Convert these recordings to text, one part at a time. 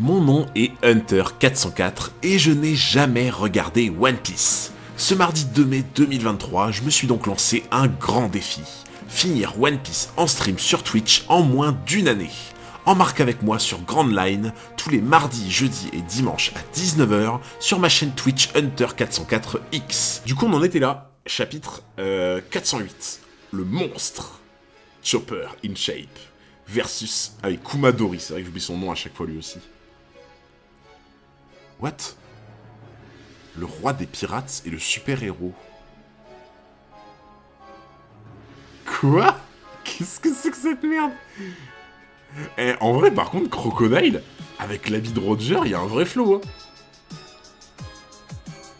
Mon nom est Hunter404 et je n'ai jamais regardé One Piece. Ce mardi 2 mai 2023, je me suis donc lancé un grand défi. Finir One Piece en stream sur Twitch en moins d'une année. Embarque avec moi sur Grand Line tous les mardis, jeudis et dimanches à 19h sur ma chaîne Twitch Hunter404X. Du coup on en était là, chapitre 408. Le monstre Chopper in Shape versus avec Kumadori, c'est vrai que j'oublie son nom à chaque fois lui aussi. What? Le roi des pirates et le super-héros. Quoi? Qu'est-ce que c'est que cette merde? Eh, en vrai, par contre, Crocodile, avec l'habit de Roger, il y a un vrai flow, hein.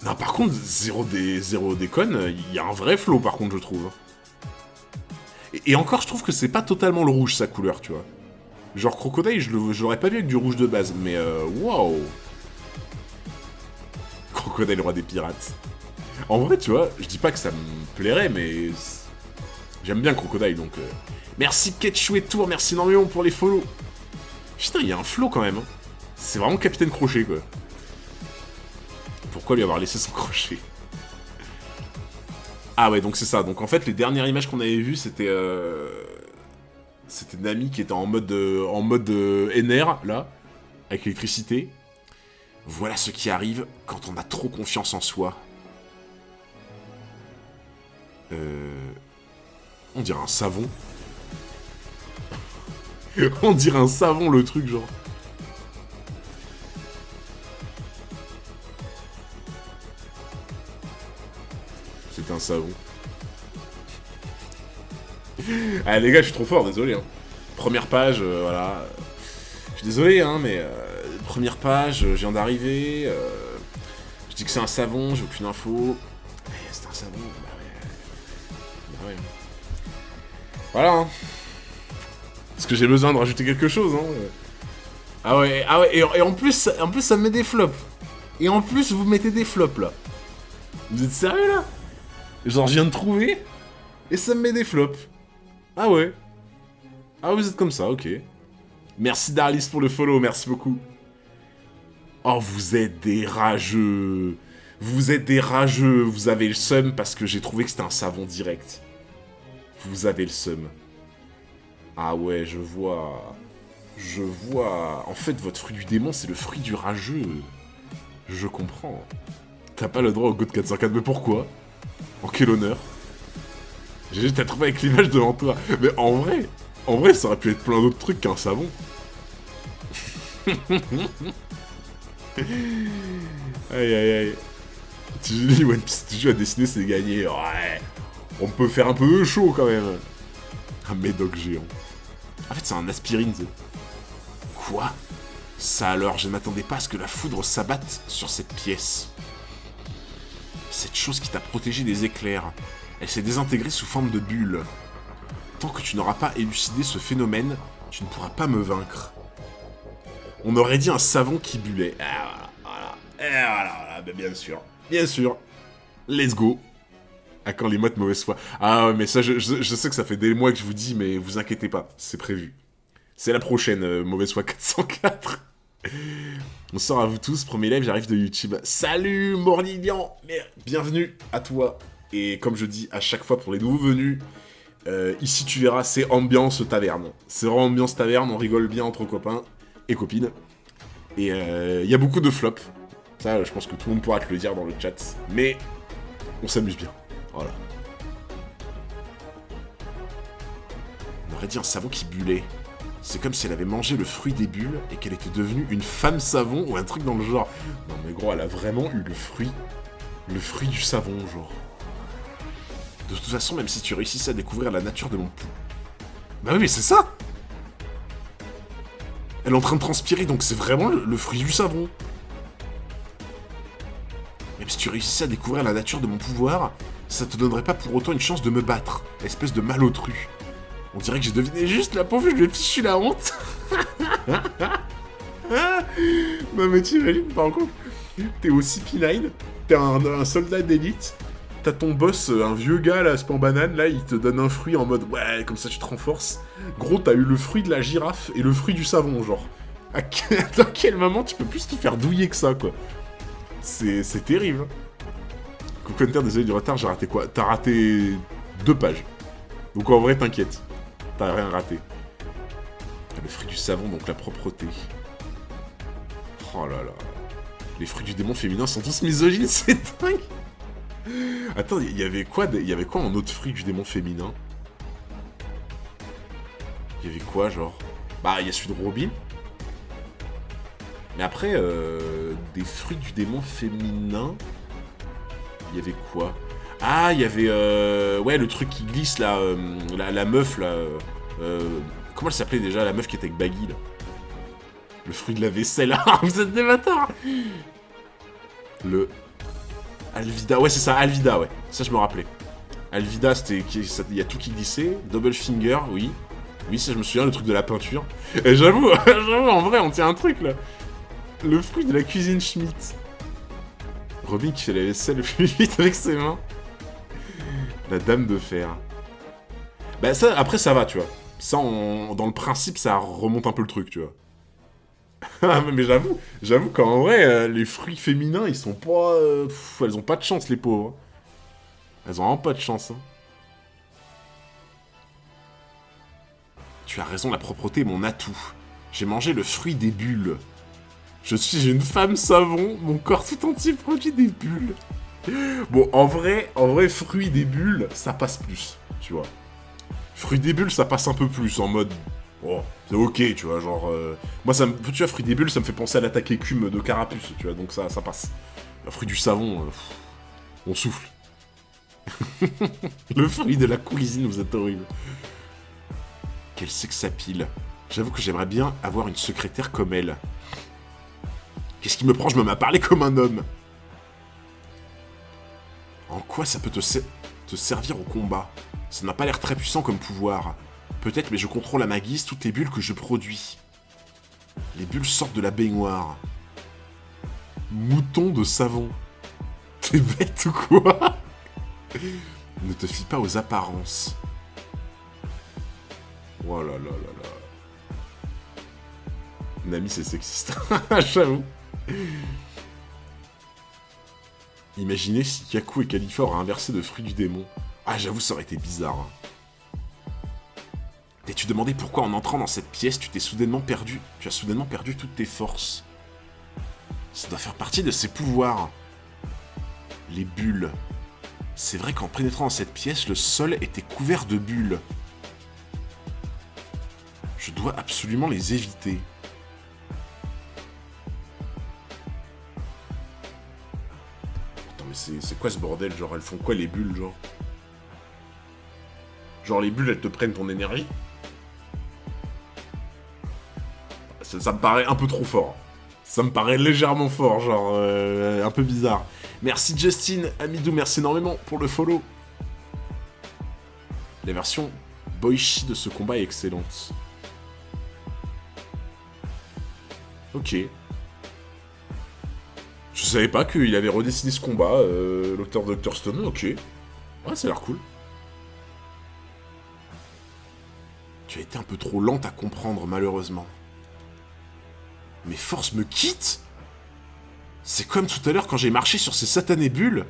Non, par contre, zéro déconne, il y a un vrai flow, par contre, je trouve. Et encore, je trouve que c'est pas totalement le rouge, sa couleur, tu vois. Genre, Crocodile, je l'aurais pas vu avec du rouge de base, mais waouh. Crocodile, roi des pirates. En vrai, tu vois, je dis pas que ça me plairait, mais j'aime bien Crocodile, donc... Merci Ketchou et Tour, merci énormément pour les follow. Putain, il y a un flow quand même. Hein. C'est vraiment Capitaine Crochet, quoi. Pourquoi lui avoir laissé son crochet? Ah ouais, donc c'est ça. Donc en fait, les dernières images qu'on avait vues, c'était... C'était Nami qui était en mode NR, là, avec l'électricité. Voilà ce qui arrive quand on a trop confiance en soi. On dirait un savon. On dirait un savon, le truc, genre. C'est un savon. Ah les gars, je suis trop fort, désolé. Hein. Première page, voilà. Je suis désolé, hein, mais... première page, je viens d'arriver. Je dis que c'est un savon, j'ai aucune info. C'est un savon, bah ouais. Bah ouais. Voilà, hein. Parce que j'ai besoin de rajouter quelque chose, hein. Ah ouais, et en plus ça me met des flops. Et en plus, vous mettez des flops, là. Vous êtes sérieux, là? Genre, je viens de trouver, et ça me met des flops. Ah ouais. Ah, vous êtes comme ça, ok. Merci Darlis pour le follow, merci beaucoup. Oh, vous êtes des rageux. Vous êtes des rageux. Vous avez le seum parce que j'ai trouvé que c'était un savon direct. Vous avez le seum. Ah ouais, je vois. Je vois. En fait, votre fruit du démon, c'est le fruit du rageux. Je comprends. T'as pas le droit au God 404, mais pourquoi? En quel honneur? J'ai t'as trouvé avec l'image devant toi. Mais en vrai, ça aurait pu être plein d'autres trucs qu'un savon. Aïe aïe aïe. Tu dis One Piece, tu joues à dessiner, c'est gagné. Ouais. On peut faire un peu chaud quand même. Un médoc géant. En fait, c'est un aspirine. Quoi? Ça alors, je ne m'attendais pas à ce que la foudre s'abatte sur cette pièce. Cette chose qui t'a protégé des éclairs. Elle s'est désintégrée sous forme de bulle. Tant que tu n'auras pas élucidé ce phénomène, tu ne pourras pas me vaincre. On aurait dit un savon qui bullait. Ah, voilà. Et voilà, ben bien sûr. Bien sûr. Let's go. À quand les mots de mauvaise foi? Ah ouais, mais ça, je sais que ça fait des mois que je vous dis, mais vous inquiétez pas, c'est prévu. C'est la prochaine, mauvaise foi 404. Bonsoir à vous tous, premier live, j'arrive de YouTube. Salut Morlilian, bienvenue à toi. Et comme je dis à chaque fois pour les nouveaux venus, ici tu verras, c'est ambiance taverne. C'est vraiment ambiance taverne, on rigole bien entre copains et copines. Et il y a beaucoup de flops. Ça, je pense que tout le monde pourra te le dire dans le chat. Mais on s'amuse bien. Voilà. On aurait dit un savon qui bullait. C'est comme si elle avait mangé le fruit des bulles et qu'elle était devenue une femme savon ou un truc dans le genre. Non mais gros, elle a vraiment eu le fruit du savon, genre. De toute façon, même si tu réussissais à découvrir la nature de mon pouls. Bah oui, mais c'est ça! Elle est en train de transpirer, donc c'est vraiment le fruit du savon. Même si tu réussissais à découvrir la nature de mon pouvoir, ça te donnerait pas pour autant une chance de me battre, espèce de malotru. On dirait que j'ai deviné juste, la pauvre, je lui ai fichu la honte. Non mais t'imagines, par contre, t'es au CP9, t'es un soldat d'élite, t'as ton boss, un vieux gars là, c'est en banane, là, il te donne un fruit en mode, ouais, comme ça tu te renforces. Gros, t'as eu le fruit de la girafe et le fruit du savon, genre. Dans quel moment tu peux plus te faire douiller que ça, quoi. C'est terrible. Coucou Hunter, désolé du retard, j'ai raté quoi? T'as raté 2 pages. Donc en vrai, t'inquiète. T'as rien raté. Le fruit du savon, donc la propreté. Oh là là. Les fruits du démon féminin sont tous misogynes, c'est dingue. Attends, il y avait quoi en autre fruit du démon féminin? Il y avait quoi, genre? Bah, il y a celui de Robin. Mais après, des fruits du démon féminin... Il y avait quoi? Ah, il y avait... ouais, le truc qui glisse, là. La meuf, là. Comment elle s'appelait déjà, la meuf qui était avec Baggy, là? Le fruit de la vaisselle. Ah, vous êtes des bâtards. Le... Alvida. Ouais, c'est ça, Alvida, ouais. Ça, je me rappelais. Alvida, c'était... Il y a tout qui glissait. Double Finger, oui. Oui, ça, je me souviens, le truc de la peinture. Et j'avoue, en vrai, on tient un truc, là. Le fruit de la cuisine Schmitt. Robin qui fait la vaisselle le plus vite avec ses mains. La dame de fer. Bah ça, après ça va, tu vois. Ça, dans le principe, ça remonte un peu le truc, tu vois. Mais j'avoue qu'en vrai, les fruits féminins, ils sont pas... elles ont pas de chance, les pauvres. Elles ont vraiment pas de chance, hein. Tu as raison, la propreté est mon atout. J'ai mangé le fruit des bulles. Je suis une femme savon, mon corps tout entier produit des bulles. Bon, en vrai, fruit des bulles, ça passe plus, tu vois. Fruit des bulles, ça passe un peu plus, en mode... Oh, c'est ok, tu vois, genre... Moi, tu vois, fruit des bulles, ça me fait penser à l'attaque écume de Carapuce, tu vois, donc ça passe. Le fruit du savon, on souffle. Le fruit de la cuisine, vous êtes horrible. Quel sexapile. J'avoue que j'aimerais bien avoir une secrétaire comme elle. Qu'est-ce qui me prend? Je me mets à parler comme un homme. En quoi ça peut te servir au combat? Ça n'a pas l'air très puissant comme pouvoir. Peut-être, mais je contrôle à ma guise toutes les bulles que je produis. Les bulles sortent de la baignoire. Mouton de savon. T'es bête ou quoi? Ne te fie pas aux apparences. Oh là là là là. Nami, c'est sexiste. J'avoue. Imaginez si Kaku et Khalifa auraient inversé de fruits du démon. Ah, j'avoue, ça aurait été bizarre. Hein. T'es-tu demandé pourquoi en entrant dans cette pièce, tu as soudainement perdu toutes tes forces? Ça doit faire partie de ses pouvoirs. Les bulles. C'est vrai qu'en pénétrant dans cette pièce, le sol était couvert de bulles. Je dois absolument les éviter. C'est quoi ce bordel? Genre, elles font quoi les bulles, genre? Genre, les bulles, elles te prennent ton énergie? Ça me paraît un peu trop fort. Ça me paraît légèrement fort, genre, un peu bizarre. Merci Justin, Amidou, merci énormément pour le follow. La version Boichi de ce combat est excellente. Ok. Je savais pas qu'il avait redessiné ce combat, l'auteur de Dr. Stone, ok. Ouais, ça a l'air cool. Tu as été un peu trop lente à comprendre, malheureusement. Mes forces me quittent? C'est comme tout à l'heure quand j'ai marché sur ces satanées bulles.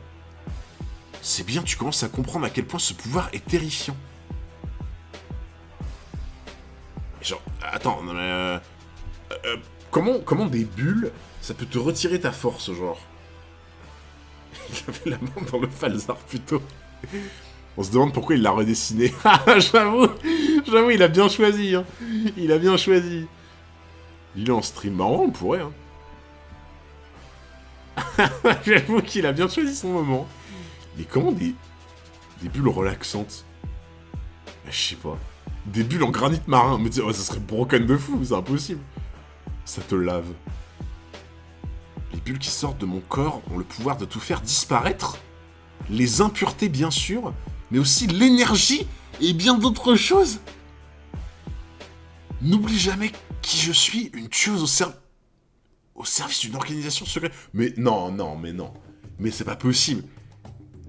C'est bien, tu commences à comprendre à quel point ce pouvoir est terrifiant. Genre, attends, non mais... comment des bulles, ça peut te retirer ta force, genre? Il avait la main dans le falzar, plutôt. On se demande pourquoi il l'a redessiné. J'avoue, il a bien choisi, hein. Il a bien choisi. Il est en stream. Bah, on pourrait, hein. J'avoue qu'il a bien choisi son moment. Mais comment des bulles relaxantes? Bah, je sais pas. Des bulles en granit marin. Mais ouais, ça serait broken de fou, c'est impossible. Ça te lave. Les bulles qui sortent de mon corps ont le pouvoir de tout faire disparaître. Les impuretés, bien sûr, mais aussi l'énergie et bien d'autres choses. N'oublie jamais qui je suis, une tueuse au service d'une organisation secrète. Mais non. Mais c'est pas possible.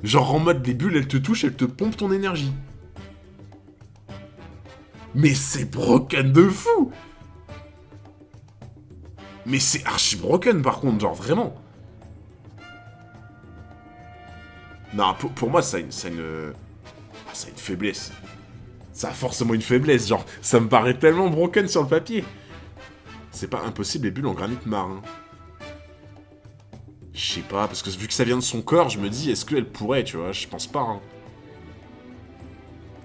Genre en mode, les bulles, elles te touchent, elles te pompent ton énergie. Mais c'est broken de fou. Mais c'est archi broken par contre, genre vraiment. Non, pour moi, ça a une faiblesse. Ça a forcément une faiblesse, genre, ça me paraît tellement broken sur le papier. C'est pas impossible les bulles en granit marin. Je sais pas, parce que vu que ça vient de son corps, je me dis, est-ce qu'elle pourrait, tu vois, je pense pas, hein.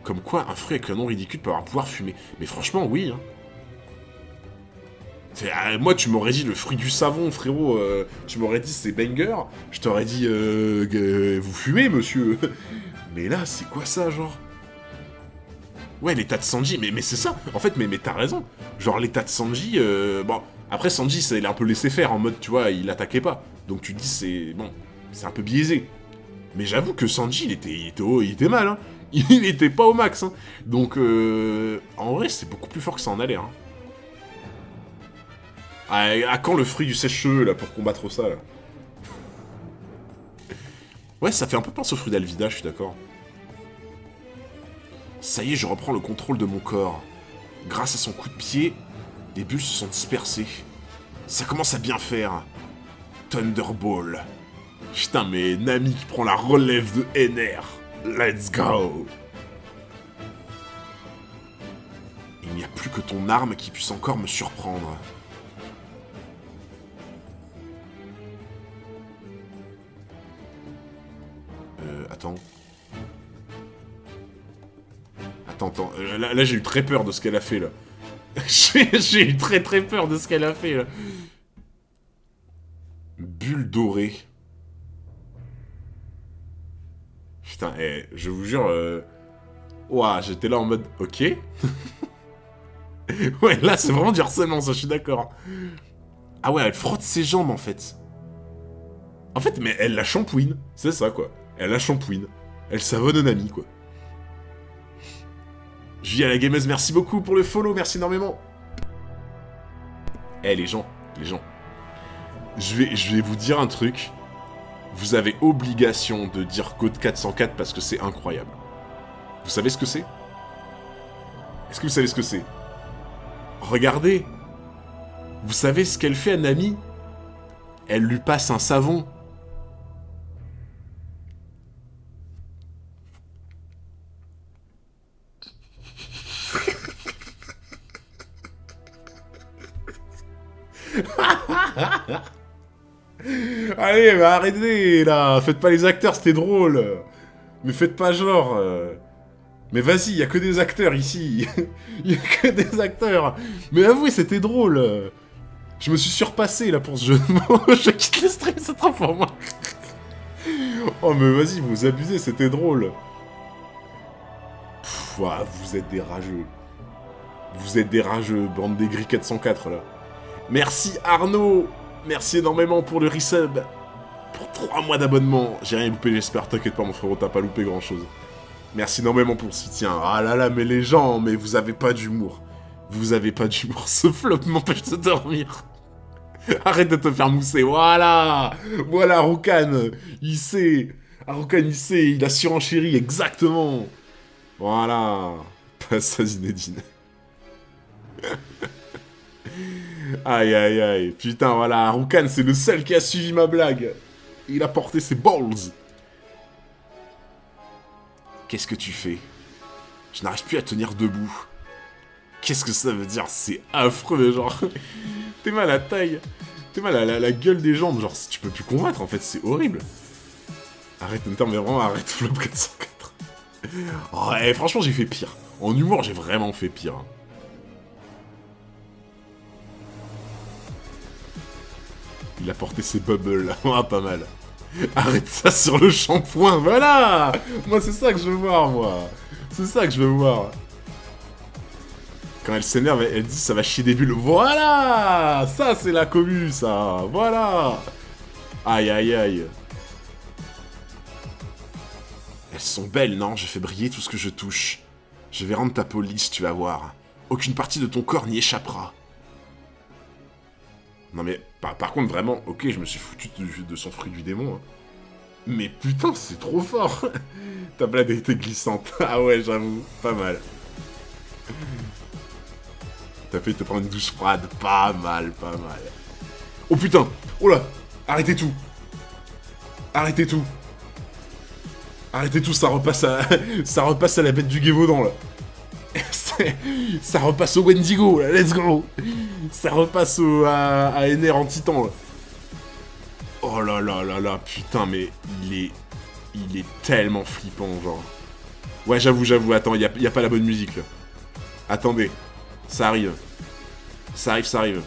Comme quoi, un fruit avec un nom ridicule peut avoir un pouvoir fumé. Mais franchement, oui, hein. Moi, tu m'aurais dit le fruit du savon, frérot, tu m'aurais dit c'est banger, je t'aurais dit, vous fumez, monsieur. Mais là, c'est quoi ça, genre? Ouais, l'état de Sanji, mais c'est ça, en fait, mais t'as raison. Genre, l'état de Sanji, bon, après, Sanji, il a un peu laissé faire, en mode, tu vois, il attaquait pas. Donc tu te dis, c'est... bon, c'est un peu biaisé. Mais j'avoue que Sanji, il était mal, hein. Il était pas au max, hein. Donc, en vrai, c'est beaucoup plus fort que ça en a l'air, hein. À quand le fruit du sèche-cheveux, là, pour combattre ça, là? Ouais, ça fait un peu penser au fruit d'Alvida, je suis d'accord. Ça y est, je reprends le contrôle de mon corps. Grâce à son coup de pied, les bulles se sont dispersées. Ça commence à bien faire. Thunderball. Putain, mais Nami qui prend la relève de NR. Let's go! Il n'y a plus que ton arme qui puisse encore me surprendre. Attends. Attends. Là j'ai eu très peur de ce qu'elle a fait, là. J'ai eu très peur de ce qu'elle a fait, là. Bulle dorée. Putain, je vous jure... Ouah, j'étais là en mode... Ok. Ouais, là, c'est vraiment du harcèlement, ça, je suis d'accord. Ah ouais, elle frotte ses jambes, en fait. En fait, mais elle la shampouine. C'est ça, quoi. Elle la shampouine. Elle savonne Nami, quoi. Je vis à la gameuse, merci beaucoup pour le follow, merci énormément. Les gens. Je vais vous dire un truc. Vous avez obligation de dire code 404 parce que c'est incroyable. Vous savez ce que c'est? Est-ce que vous savez ce que c'est? Regardez. Vous savez ce qu'elle fait à Nami? Elle lui passe un savon. Allez, mais arrêtez, là. Faites pas les acteurs, c'était drôle. Mais faites pas genre... Mais vas-y, y a que des acteurs ici. Y a que des acteurs. Mais avouez, c'était drôle. Je me suis surpassé, là, pour ce jeu de mots. Je quitte le stream, c'est trop pour moi. Oh, mais vas-y, vous abusez, c'était drôle. Pff, ouah, vous êtes des rageux. Vous êtes des rageux, bande d'aigris 404, là. Merci, Arnaud. Merci énormément pour le resub. Pour 3 mois d'abonnement. J'ai rien loupé, j'espère. T'inquiète pas, mon frérot, t'as pas loupé grand-chose. Merci énormément pour le soutien. Ah là là, mais les gens, mais vous avez pas d'humour. Vous avez pas d'humour. Ce flop m'empêche de dormir. Arrête de te faire mousser. Voilà. Voilà, Harukan. Il sait. Harukan, il sait. Il a surenchéri, exactement. Voilà. Passe à Zinedine. Aïe, aïe, aïe. Putain, voilà. Harukan, c'est le seul qui a suivi ma blague. Il a porté ses balls. Qu'est-ce que tu fais? Je n'arrive plus à tenir debout. Qu'est-ce que ça veut dire? C'est affreux, genre... T'es mal à la taille. T'es mal à la gueule des jambes. Genre, tu peux plus combattre, en fait. C'est horrible. Arrête, Hunter, mais vraiment, arrête, Flop 404. Oh, franchement, j'ai fait pire. En humour, j'ai vraiment fait pire. Il a porté ses bubbles, là. Ah, pas mal. Arrête ça sur le shampoing, voilà. Moi, c'est ça que je veux voir, moi. C'est ça que je veux voir. Quand elle s'énerve, elle dit ça va chier des bulles. Voilà. Ça, c'est la commu, ça. Voilà. Aïe, aïe, aïe. Elles sont belles, non? Je fais briller tout ce que je touche. Je vais rendre ta peau lisse, tu vas voir. Aucune partie de ton corps n'y échappera. Non mais, par contre, vraiment, ok, je me suis foutu de son fruit du démon. Hein. Mais putain, c'est trop fort. Ta blague a été glissante. Ah ouais, j'avoue, pas mal. T'as fait te prendre une douche froide, pas mal, pas mal. Oh putain. Oh là. Arrêtez tout. Arrêtez tout. Arrêtez tout, ça repasse à... ça repasse à la bête du Gévaudan, là. Ça repasse au Wendigo, là, let's go. Ça repasse à NR en titan, là. Oh là là là là, putain, mais il est tellement flippant, genre. Ouais, j'avoue, attends, y a pas la bonne musique, là. Attendez, ça arrive. Ça arrive.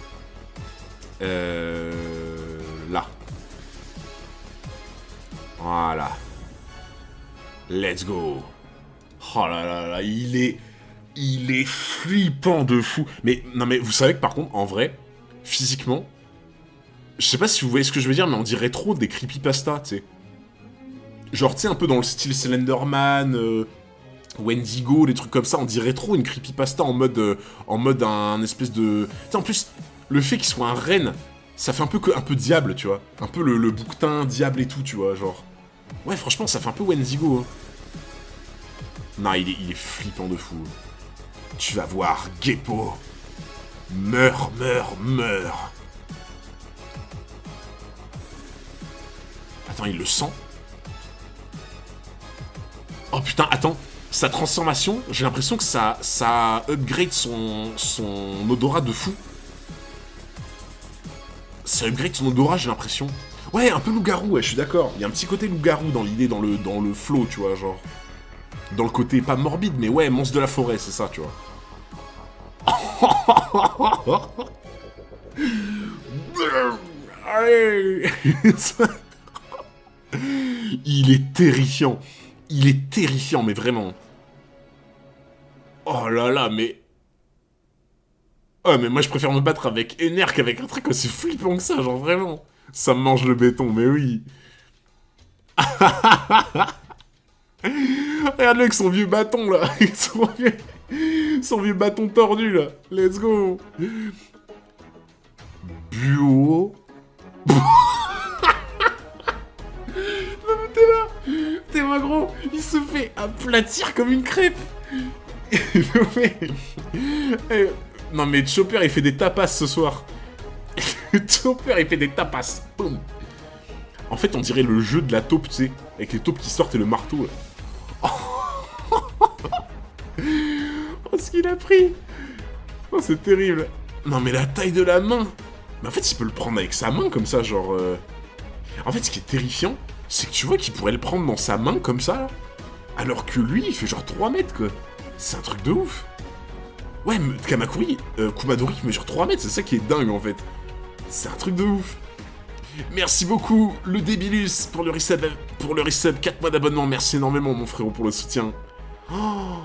Là. Voilà. Let's go. Oh là là là, il est flippant de fou. Mais, non mais, vous savez que par contre, en vrai, physiquement, je sais pas si vous voyez ce que je veux dire, mais on dirait trop des creepypasta, tu sais. Genre, tu sais, un peu dans le style Slenderman, Wendigo, des trucs comme ça, on dirait trop une creepypasta en mode un espèce de... Tu sais, en plus, le fait qu'il soit un renne, ça fait un peu diable, tu vois. Un peu le bouquetin diable et tout, tu vois, genre... Ouais, franchement, ça fait un peu Wendigo, hein. Non, il est flippant de fou. Tu vas voir, Geppo. Meurs. Attends, il le sent? Oh putain, attends. Sa transformation, j'ai l'impression que ça upgrade son odorat de fou. Ça upgrade son odorat, j'ai l'impression. Ouais, un peu loup-garou, ouais, je suis d'accord. Il y a un petit côté loup-garou dans l'idée, dans le flow, tu vois, genre. Dans le côté, pas morbide, mais ouais, monstre de la forêt, c'est ça, tu vois. Il est terrifiant. Il est terrifiant, mais vraiment. Oh là là, mais... Oh, mais moi, je préfère me battre avec Ener qu'avec un truc aussi flippant que ça, genre, vraiment. Ça me mange le béton, mais oui. Regarde-le avec son vieux bâton, là. Son vieux bâton tordu, là. Let's go. Buo. Non, mais t'es là. T'es là, gros. Il se fait aplatir comme une crêpe. Non, mais Chopper, il fait des tapas ce soir. Chopper, il fait des tapas. Boum. En fait, on dirait le jeu de la taupe, tu sais. Avec les taupes qui sortent et le marteau, là. Oh, ce qu'il a pris. Oh, c'est terrible. Non, mais la taille de la main. Mais en fait, il peut le prendre avec sa main, comme ça, genre... En fait, ce qui est terrifiant, c'est que tu vois qu'il pourrait le prendre dans sa main, comme ça, là. Alors que lui, il fait genre 3 mètres, quoi. C'est un truc de ouf. Ouais, Kamakuri, Kumadori, il mesure 3 mètres, c'est ça qui est dingue, en fait. C'est un truc de ouf. Merci beaucoup, le Débilus, pour le resub, 4 mois d'abonnement. Merci énormément, mon frérot, pour le soutien. Oh,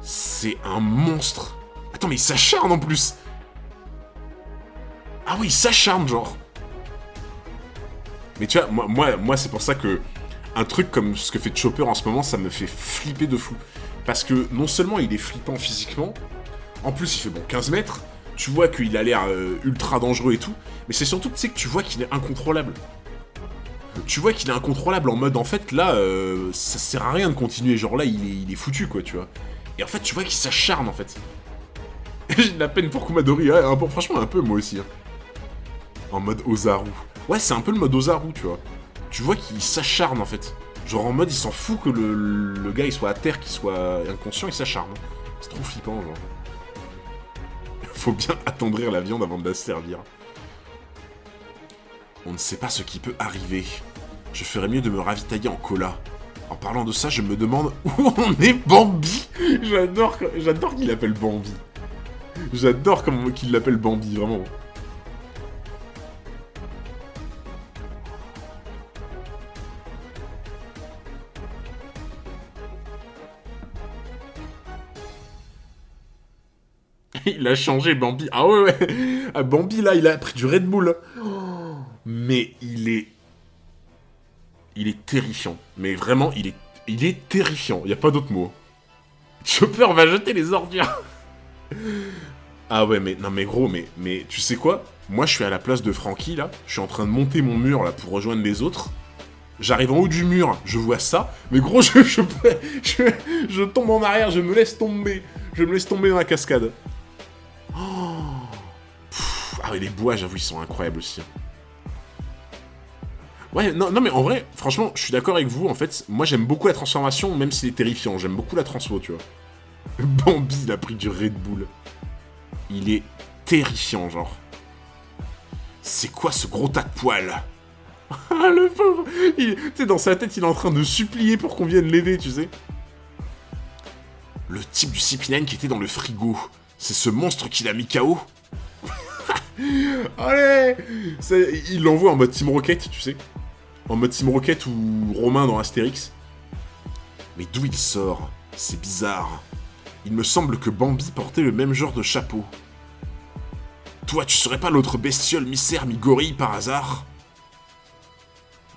c'est un monstre. Attends, mais il s'acharne en plus. Ah oui, il s'acharne, genre. Mais tu vois, moi c'est pour ça que un truc comme ce que fait Chopper en ce moment, ça me fait flipper de fou. Parce que non seulement il est flippant physiquement, en plus il fait bon 15 mètres, tu vois qu'il a l'air ultra dangereux et tout, mais c'est surtout, tu sais, que tu vois qu'il est incontrôlable. Tu vois qu'il est incontrôlable en mode, en fait, là, ça sert à rien de continuer, genre là, il est foutu, quoi, tu vois. Et en fait, tu vois qu'il s'acharne, en fait. J'ai de la peine pour Kumadori, ouais, franchement, un peu, moi aussi. Hein. En mode Ozaru. Ouais, c'est un peu le mode Ozaru, tu vois. Tu vois qu'il s'acharne, en fait. Genre en mode, il s'en fout que le gars, il soit à terre, qu'il soit inconscient, il s'acharne. C'est trop flippant, genre. Faut bien attendrir la viande avant de la servir. On ne sait pas ce qui peut arriver. Je ferais mieux de me ravitailler en cola. En parlant de ça, je me demande où on est Bambi. J'adore qu'il l'appelle Bambi. J'adore qu'il l'appelle Bambi, vraiment. Il a changé, Bambi. Ah ouais. Ah, Bambi, là, il a pris du Red Bull. Oh, mais il est terrifiant. Mais vraiment, il est terrifiant. Il n'y a pas d'autre mot. Chopper va jeter les ordures. Ah ouais, mais non, mais gros, mais tu sais quoi? Moi, je suis à la place de Franky, là. Je suis en train de monter mon mur, là, pour rejoindre les autres. J'arrive en haut du mur, je vois ça. Mais gros, je tombe en arrière, je me laisse tomber. Je me laisse tomber dans la cascade. Oh. Ah ouais, les bois, j'avoue, ils sont incroyables aussi. Ouais, non, non, mais en vrai, franchement, je suis d'accord avec vous. En fait, moi, j'aime beaucoup la transformation, même s'il est terrifiant. J'aime beaucoup la transfo, tu vois. Bambi, il a pris du Red Bull. Il est terrifiant, genre. C'est quoi ce gros tas de poils? Ah, le pauvre! Tu sais, dans sa tête, il est en train de supplier pour qu'on vienne l'aider, tu sais. Le type du CP9 qui était dans le frigo. C'est ce monstre qui l'a mis KO? Allez! Il l'envoie en mode Team Rocket, tu sais. En mode Team Rocket ou Romain dans Astérix. Mais d'où il sort? C'est bizarre. Il me semble que Bambi portait le même genre de chapeau. Toi, tu serais pas l'autre bestiole mi-cerf, mi-gorille par hasard?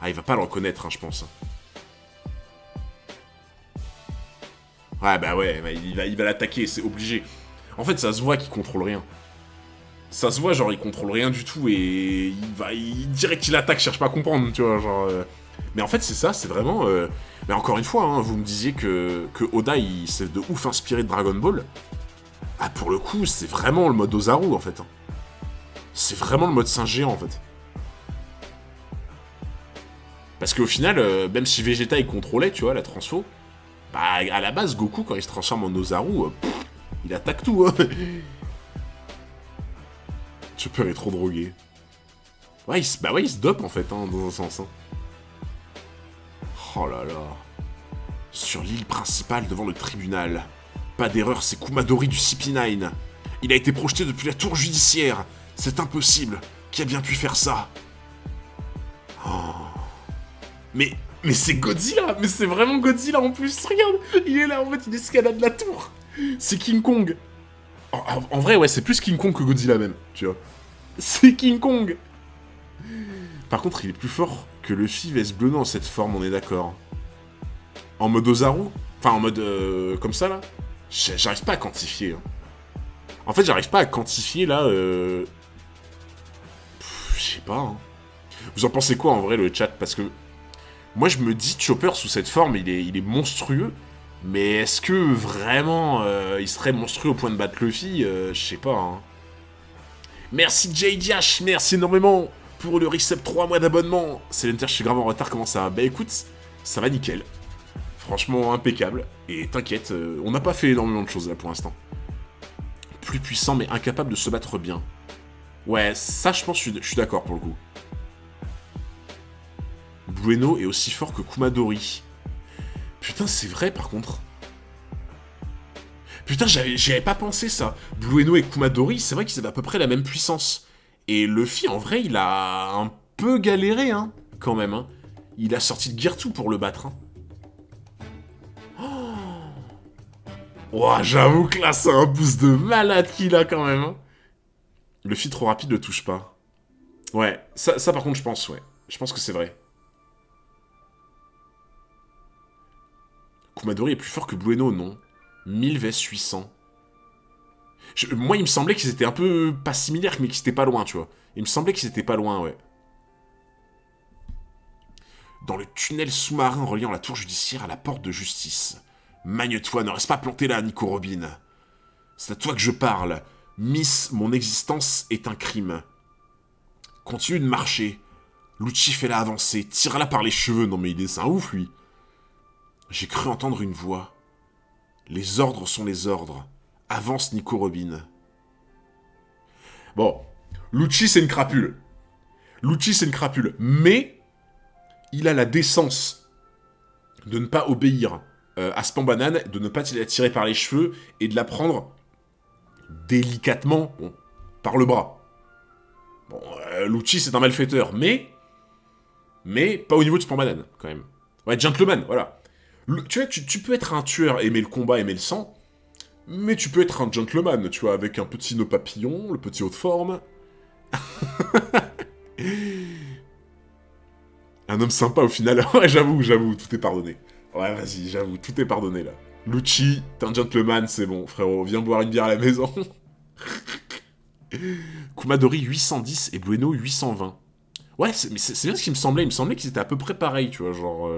Ah, il va pas le reconnaître, hein, je pense. Ouais, bah ouais, il va l'attaquer, c'est obligé. En fait, ça se voit qu'il contrôle rien. Ça se voit, genre, il contrôle rien du tout et il dirait qu'il attaque, cherche pas à comprendre, tu vois, genre... Mais en fait, c'est ça, c'est vraiment... Mais encore une fois, hein, vous me disiez que Oda, il s'est de ouf inspiré de Dragon Ball. Ah, pour le coup, c'est vraiment le mode Ozaru, en fait. Hein. C'est vraiment le mode singe géant, en fait. Parce qu'au final, même si Vegeta, il contrôlait, tu vois, la transfo, bah, à la base, Goku, quand il se transforme en Ozaru, il attaque tout, hein. Chopper est trop drogué. Ouais, il se dope, en fait, hein, dans un sens, hein. Oh là là. Sur l'île principale devant le tribunal. Pas d'erreur, c'est Kumadori du CP9. Il a été projeté depuis la tour judiciaire. C'est impossible. Qui a bien pu faire ça? Oh. Mais c'est Godzilla. Mais c'est vraiment Godzilla en plus. Regarde, il est là en fait, il escalade la tour. C'est King Kong. En vrai, ouais, c'est plus King Kong que Godzilla même, tu vois. C'est King Kong. Par contre, il est plus fort que Luffy vs Bleu dans cette forme, on est d'accord. En mode Ozaru, enfin en mode comme ça là, j'arrive pas à quantifier. Hein. En fait, j'arrive pas à quantifier là. Je sais pas. Hein. Vous en pensez quoi en vrai le chat? Parce que moi je me dis Chopper sous cette forme, il est monstrueux. Mais est-ce que vraiment il serait monstrueux au point de battre Luffy? Je sais pas. Hein. Merci JDH, merci énormément pour le reset 3 mois d'abonnement. C'est l'Inter, je suis grave en retard, comment ça va? Bah écoute, ça va nickel. Franchement impeccable. Et t'inquiète, on n'a pas fait énormément de choses là pour l'instant. Plus puissant mais incapable de se battre bien. Ouais, ça je pense je suis d'accord pour le coup. Blueno est aussi fort que Kumadori. Putain, c'est vrai par contre. Putain, j'y avais pas pensé ça. Blueno et Kumadori, c'est vrai qu'ils avaient à peu près la même puissance. Et Luffy, en vrai, il a un peu galéré, hein, quand même. Hein. Il a sorti de Gear 2 pour le battre. Hein. Ouah, j'avoue que là, c'est un boost de malade qu'il a quand même. Hein. Luffy trop rapide ne touche pas. Ouais, ça par contre, je pense, ouais. Je pense que c'est vrai. Kumadori est plus fort que Blueno, non? 1000 vs 800. Moi, il me semblait qu'ils étaient un peu pas similaires, mais qu'ils étaient pas loin, tu vois. Il me semblait qu'ils étaient pas loin, ouais. Dans le tunnel sous-marin reliant la tour judiciaire à la porte de justice. Magne-toi, ne reste pas planté là, Nico Robin. C'est à toi que je parle. Miss, mon existence est un crime. Continue de marcher. Lucci fait-la avancer. Tire-la par les cheveux. Non mais il est un ouf, lui. J'ai cru entendre une voix. Les ordres sont les ordres. Avance, Nico Robin. Bon, Lucci, c'est une crapule. Lucci, c'est une crapule. Mais, il a la décence de ne pas obéir à Spambanane, de ne pas la tirer par les cheveux et de la prendre délicatement, bon, par le bras. Bon, Lucci, c'est un malfaiteur, mais pas au niveau de Spambanane, quand même. Ouais, gentleman, voilà. Tu vois, tu peux être un tueur, aimer le combat, aimer le sang, mais tu peux être un gentleman, tu vois, avec un petit nœud papillon, le petit haut de forme. Un homme sympa au final. Ouais, j'avoue, tout est pardonné. Ouais, vas-y, j'avoue, tout est pardonné là. Lucci, t'es un gentleman, c'est bon, frérot, viens boire une bière à la maison. Kumadori 810 et Blueno 820. Ouais, c'est bien ce qui me semblait. Il me semblait qu'ils étaient à peu près pareils, tu vois, genre...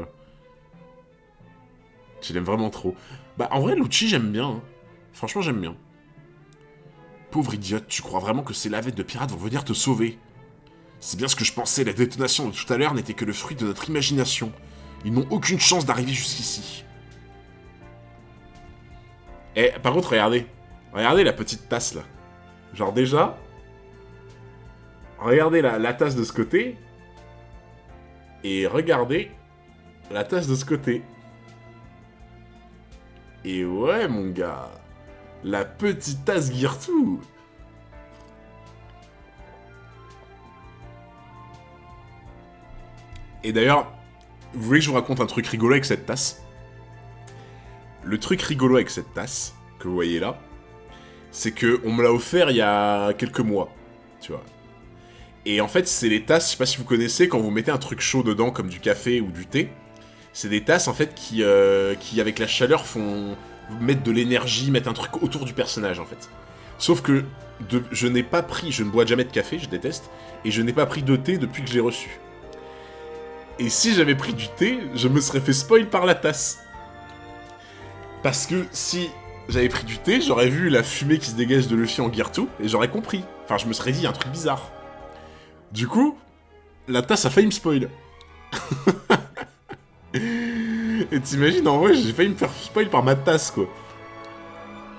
Je l'aime vraiment trop. Bah, en vrai, Lucci, j'aime bien. Hein. Franchement, j'aime bien. Pauvre idiote, tu crois vraiment que ces lavettes de pirates vont venir te sauver? C'est bien ce que je pensais, la détonation de tout à l'heure n'était que le fruit de notre imagination. Ils n'ont aucune chance d'arriver jusqu'ici. Eh, par contre, regardez. Regardez la petite tasse, là. Genre, déjà... Regardez la tasse de ce côté. Et regardez la tasse de ce côté. Et ouais, mon gars. La petite tasse Girtou. Et d'ailleurs, vous voulez que je vous raconte un truc rigolo avec cette tasse? Le truc rigolo avec cette tasse, que vous voyez là, c'est que on me l'a offert il y a quelques mois, tu vois. Et en fait, c'est les tasses, je sais pas si vous connaissez, quand vous mettez un truc chaud dedans, comme du café ou du thé, c'est des tasses, en fait, qui avec la chaleur, font mettre de l'énergie, mettre un truc autour du personnage, en fait. Sauf que je n'ai pas pris, je ne bois jamais de café, je déteste, et je n'ai pas pris de thé depuis que je l'ai reçu. Et si j'avais pris du thé, je me serais fait spoil par la tasse. Parce que si j'avais pris du thé, j'aurais vu la fumée qui se dégage de Luffy en Girtou, et j'aurais compris. Enfin, je me serais dit, il y a un truc bizarre. Du coup, la tasse a failli me spoil. Et t'imagines, en vrai, j'ai failli me faire spoil par ma tasse, quoi.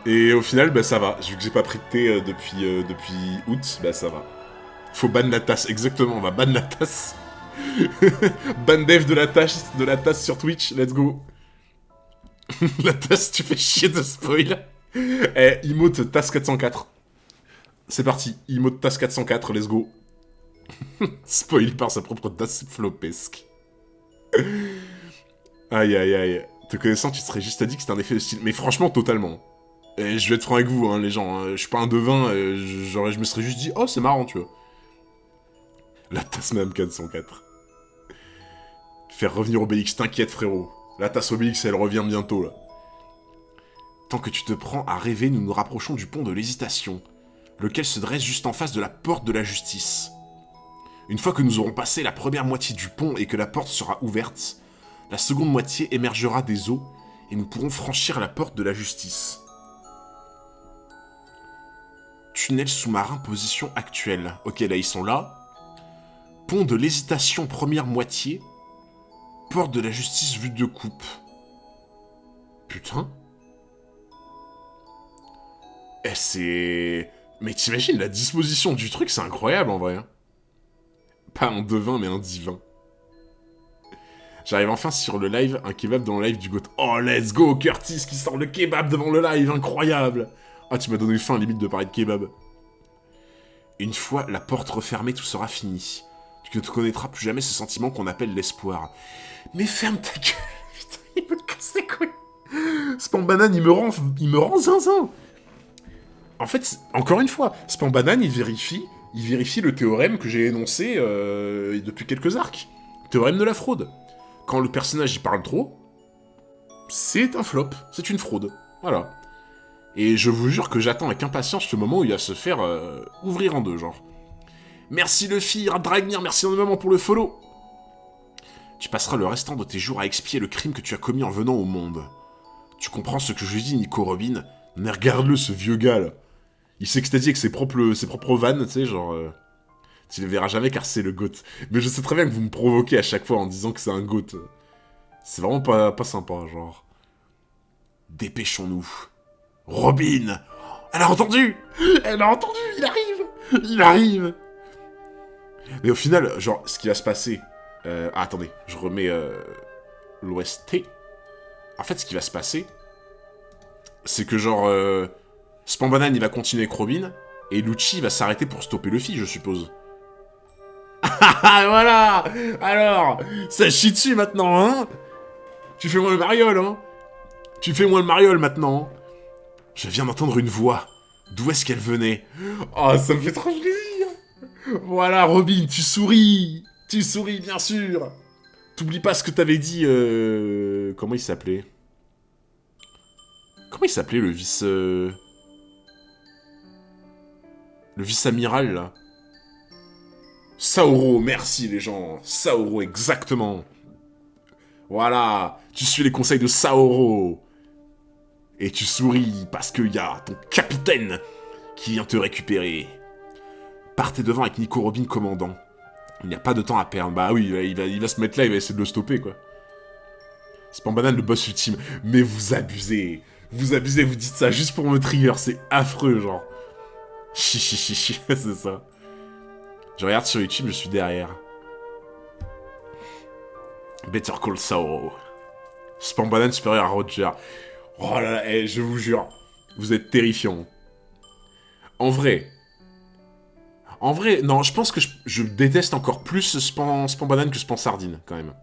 Et au final, bah ça va. Vu que j'ai pas pris de thé depuis août, bah ça va. Faut ban la tasse, exactement, on va ban la tasse. Ban dev de la tasse sur Twitch, let's go. La tasse, tu fais chier de spoil. Eh, emote tasse 404. C'est parti, emote tasse 404, let's go. Spoil par sa propre tasse flopesque. Aïe aïe aïe. Te connaissant, tu te serais juste dit que c'était un effet de style. Mais franchement, totalement. Et je vais être franc avec vous, hein, les gens. Hein. Je suis pas un devin, je me serais juste dit, oh, c'est marrant, tu vois. La tasse Madame 404. Faire revenir Obélix, t'inquiète, frérot. La tasse Obélix, elle revient bientôt, là. Tant que tu te prends à rêver, nous nous rapprochons du pont de l'hésitation, lequel se dresse juste en face de la porte de la justice. Une fois que nous aurons passé la première moitié du pont et que la porte sera ouverte, la seconde moitié émergera des eaux et nous pourrons franchir la porte de la justice. Tunnel sous-marin position actuelle. Ok, là, ils sont là. Pont de l'hésitation première moitié. Porte de la justice vue de coupe. Putain. Eh, c'est... Mais t'imagines, la disposition du truc, c'est incroyable, en vrai. Hein. Pas un devin, mais un divin. J'arrive enfin sur le live, un kebab dans le live du GOAT. Oh, let's go, Curtis qui sort le kebab devant le live, incroyable. Ah, tu m'as donné faim, limite, de parler de kebab. Une fois la porte refermée, tout sera fini. Tu ne te connaîtras plus jamais ce sentiment qu'on appelle l'espoir. Mais ferme ta gueule. Putain, il me casse les couilles. Spambanane, il me rend zinzin. En fait, encore une fois, Spambanane, il vérifie le théorème que j'ai énoncé depuis quelques arcs. Théorème de la fraude. Quand le personnage y parle trop, c'est un flop, c'est une fraude. Voilà. Et je vous jure que j'attends avec impatience ce moment où il va se faire ouvrir en deux, genre. Merci Luffy, Dragnir, merci énormément pour le follow. Tu passeras le restant de tes jours à expier le crime que tu as commis en venant au monde. Tu comprends ce que je dis, Nico Robin? Mais regarde-le, ce vieux gars, là. Il s'extasie avec ses propres vannes, tu sais, genre... Tu le verras jamais car c'est le GOAT. Mais je sais très bien que vous me provoquez à chaque fois en disant que c'est un GOAT. C'est vraiment pas sympa, genre... Dépêchons-nous. Robin! Elle a entendu! Elle a entendu! Il arrive! Il arrive! Mais au final, genre, ce qui va se passer... Ah, attendez, je remets l'OST. En fait, ce qui va se passer, c'est que genre... Spambanane, il va continuer avec Robin, et Lucci va s'arrêter pour stopper Luffy, je suppose. Ah, voilà! Alors, ça chie dessus maintenant, hein? Tu fais moins le mariole, hein? Tu fais moins le mariole maintenant. Je viens d'entendre une voix. D'où est-ce qu'elle venait? Oh, ça me fait trop plaisir! Voilà, Robin, tu souris! Tu souris, bien sûr! T'oublies pas ce que t'avais dit, Comment il s'appelait? Comment il s'appelait, le vice... Le vice-amiral, là? Saoro, merci, les gens! Saoro, exactement! Voilà! Tu suis les conseils de Saoro! Et tu souris parce qu'il y a ton capitaine qui vient te récupérer. Partez devant avec Nico Robin commandant. Il n'y a pas de temps à perdre. Bah oui, il va se mettre là, il va essayer de le stopper, quoi. Spambanane, le boss ultime. Mais vous abusez. Vous abusez, vous dites ça juste pour me trigger. C'est affreux, genre. Chichichichi, c'est ça. Je regarde sur YouTube, je suis derrière. Better Call Saul. Spambanane supérieur à Roger. Oh là là, je vous jure. Vous êtes terrifiant. En vrai, non, je pense que je déteste encore plus Spambanane que Spansardine, quand même.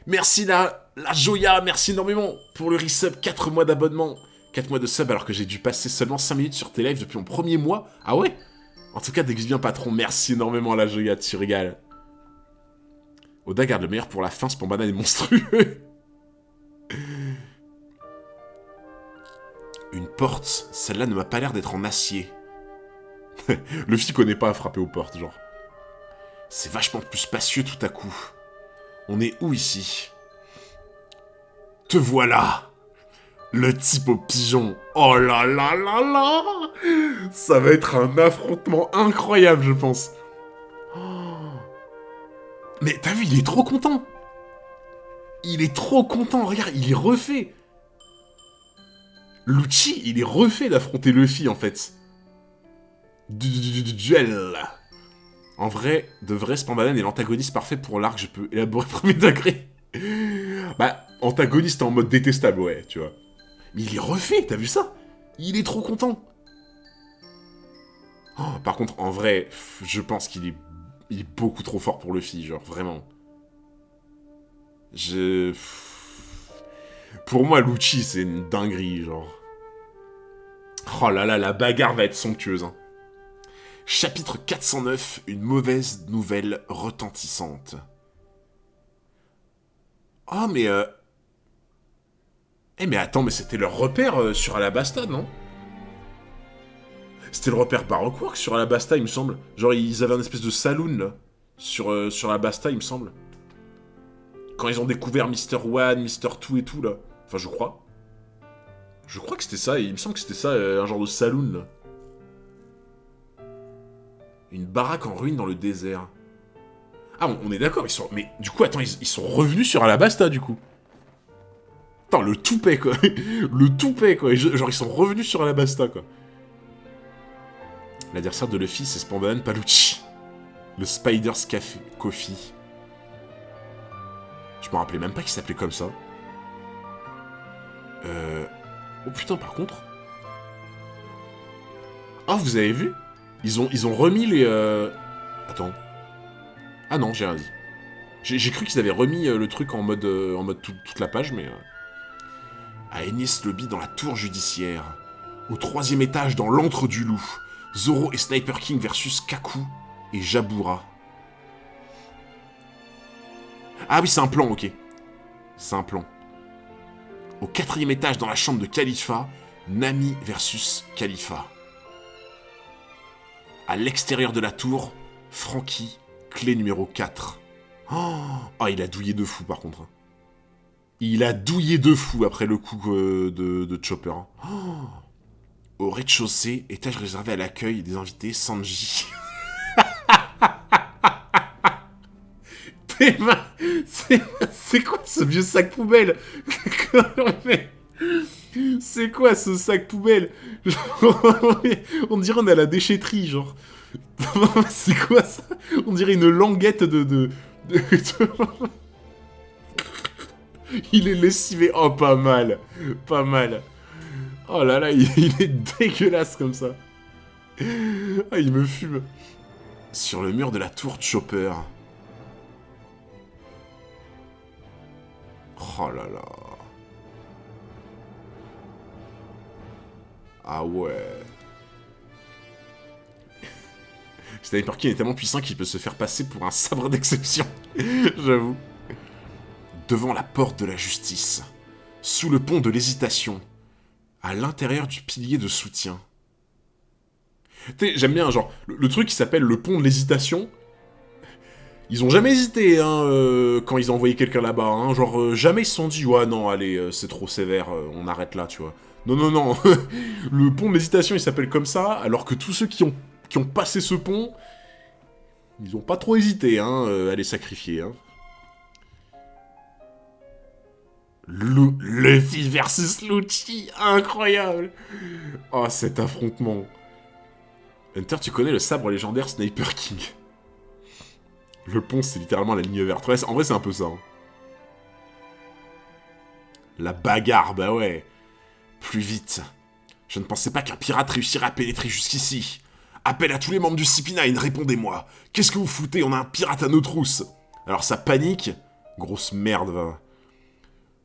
Merci la Joya, merci énormément pour le resub, 4 mois d'abonnement. 4 mois de sub alors que j'ai dû passer seulement 5 minutes sur tes lives depuis mon premier mois. Ah ouais? En tout cas, dès que je viens patron, merci énormément à la Joya, tu régales. Oda garde le meilleur pour la fin, Spambanane est monstrueux. Une porte, celle-là ne m'a pas l'air d'être en acier. Luffy connaît pas à frapper aux portes, genre. C'est vachement plus spacieux tout à coup. On est où ici? Te voilà! Le type au pigeon. Oh là là là là! Ça va être un affrontement incroyable, je pense. Oh. Mais t'as vu, il est trop content! Il est trop content, regarde, il est refait! Lucci, il est refait d'affronter Luffy, en fait. Du duel. En vrai, de vrai, Spambanane est l'antagoniste parfait pour l'arc, je peux élaborer premier degré. Bah, antagoniste en mode détestable, ouais, tu vois. Mais il est refait, t'as vu ça? Il est trop content. Oh, par contre, en vrai, je pense qu'il est beaucoup trop fort pour Luffy, genre, vraiment. Pour moi, Lucci, c'est une dinguerie, genre. Oh là là, la bagarre va être somptueuse, hein. Chapitre 409, une mauvaise nouvelle retentissante. Oh, mais Eh, mais attends, mais c'était leur repère sur Alabasta, non? C'était le repère Baroqueworks sur Alabasta, il me semble. Genre, ils avaient un espèce de saloon, là, sur Alabasta, il me semble. Quand ils ont découvert Mr. One, Mr. Two et tout, là. Enfin, je crois. Je crois que c'était ça, et il me semble que c'était ça, un genre de saloon, là. Une baraque en ruine dans le désert. Ah, on est d'accord, ils sont... Mais du coup, attends, ils sont revenus sur Alabasta, du coup. Attends, le toupet, quoi. Le toupet, quoi. Genre, ils sont revenus sur Alabasta, quoi. L'adversaire de Luffy, c'est Spambanane Palucci. Le Spider's Coffee. Je me rappelais même pas qu'il s'appelait comme ça. Oh putain, par contre... Ah, vous avez vu? Ils ont remis les... Attends. Ah non, j'ai rien dit. J'ai cru qu'ils avaient remis le truc en mode toute la page, mais... À Enies Lobby dans la tour judiciaire. Au 3e étage dans l'antre du loup. Zoro et Sniper King versus Kaku et Jabura. Ah oui, c'est un plan, ok. C'est un plan. Au 4e étage dans la chambre de Khalifa, Nami versus Khalifa. À l'extérieur de la tour, Franky, clé numéro 4. Oh, il a douillé de fou par contre. Il a douillé de fou après le coup de Chopper. Oh. Au rez-de-chaussée, étage réservé à l'accueil des invités, Sanji. C'est quoi ce vieux sac poubelle? C'est quoi ce sac poubelle? On dirait on est à la déchetterie, genre. C'est quoi ça? On dirait une languette de... Il est lessivé. Oh, pas mal. Pas mal. Oh là là, il est dégueulasse comme ça. Ah, il me fume. Sur le mur de la tour Chopper. Oh là là. Ah ouais. Sniper King est tellement puissant qu'il peut se faire passer pour un sabre d'exception. J'avoue. Devant la porte de la justice. Sous le pont de l'hésitation. À l'intérieur du pilier de soutien. Tu sais, j'aime bien, genre, le truc qui s'appelle le pont de l'hésitation. Ils ont jamais hésité, hein, quand ils ont envoyé quelqu'un là-bas, hein. Genre, jamais ils se sont dit, ouais, non, allez, c'est trop sévère, on arrête là, tu vois. Non, non, non. Le pont de l'hésitation, il s'appelle comme ça, alors que tous ceux qui ont passé ce pont, ils ont pas trop hésité, hein, à les sacrifier, hein. Luffy versus Lucci, incroyable. Oh, cet affrontement. Hunter, tu connais le sabre légendaire Sniper King. Le pont, c'est littéralement la ligne verte. Ouais, en vrai, c'est un peu ça. Hein. La bagarre, bah ouais. Plus vite. Je ne pensais pas qu'un pirate réussirait à pénétrer jusqu'ici. Appel à tous les membres du CP9, répondez-moi. Qu'est-ce que vous foutez? On a un pirate à nos trousses. Alors ça panique. Grosse merde, va.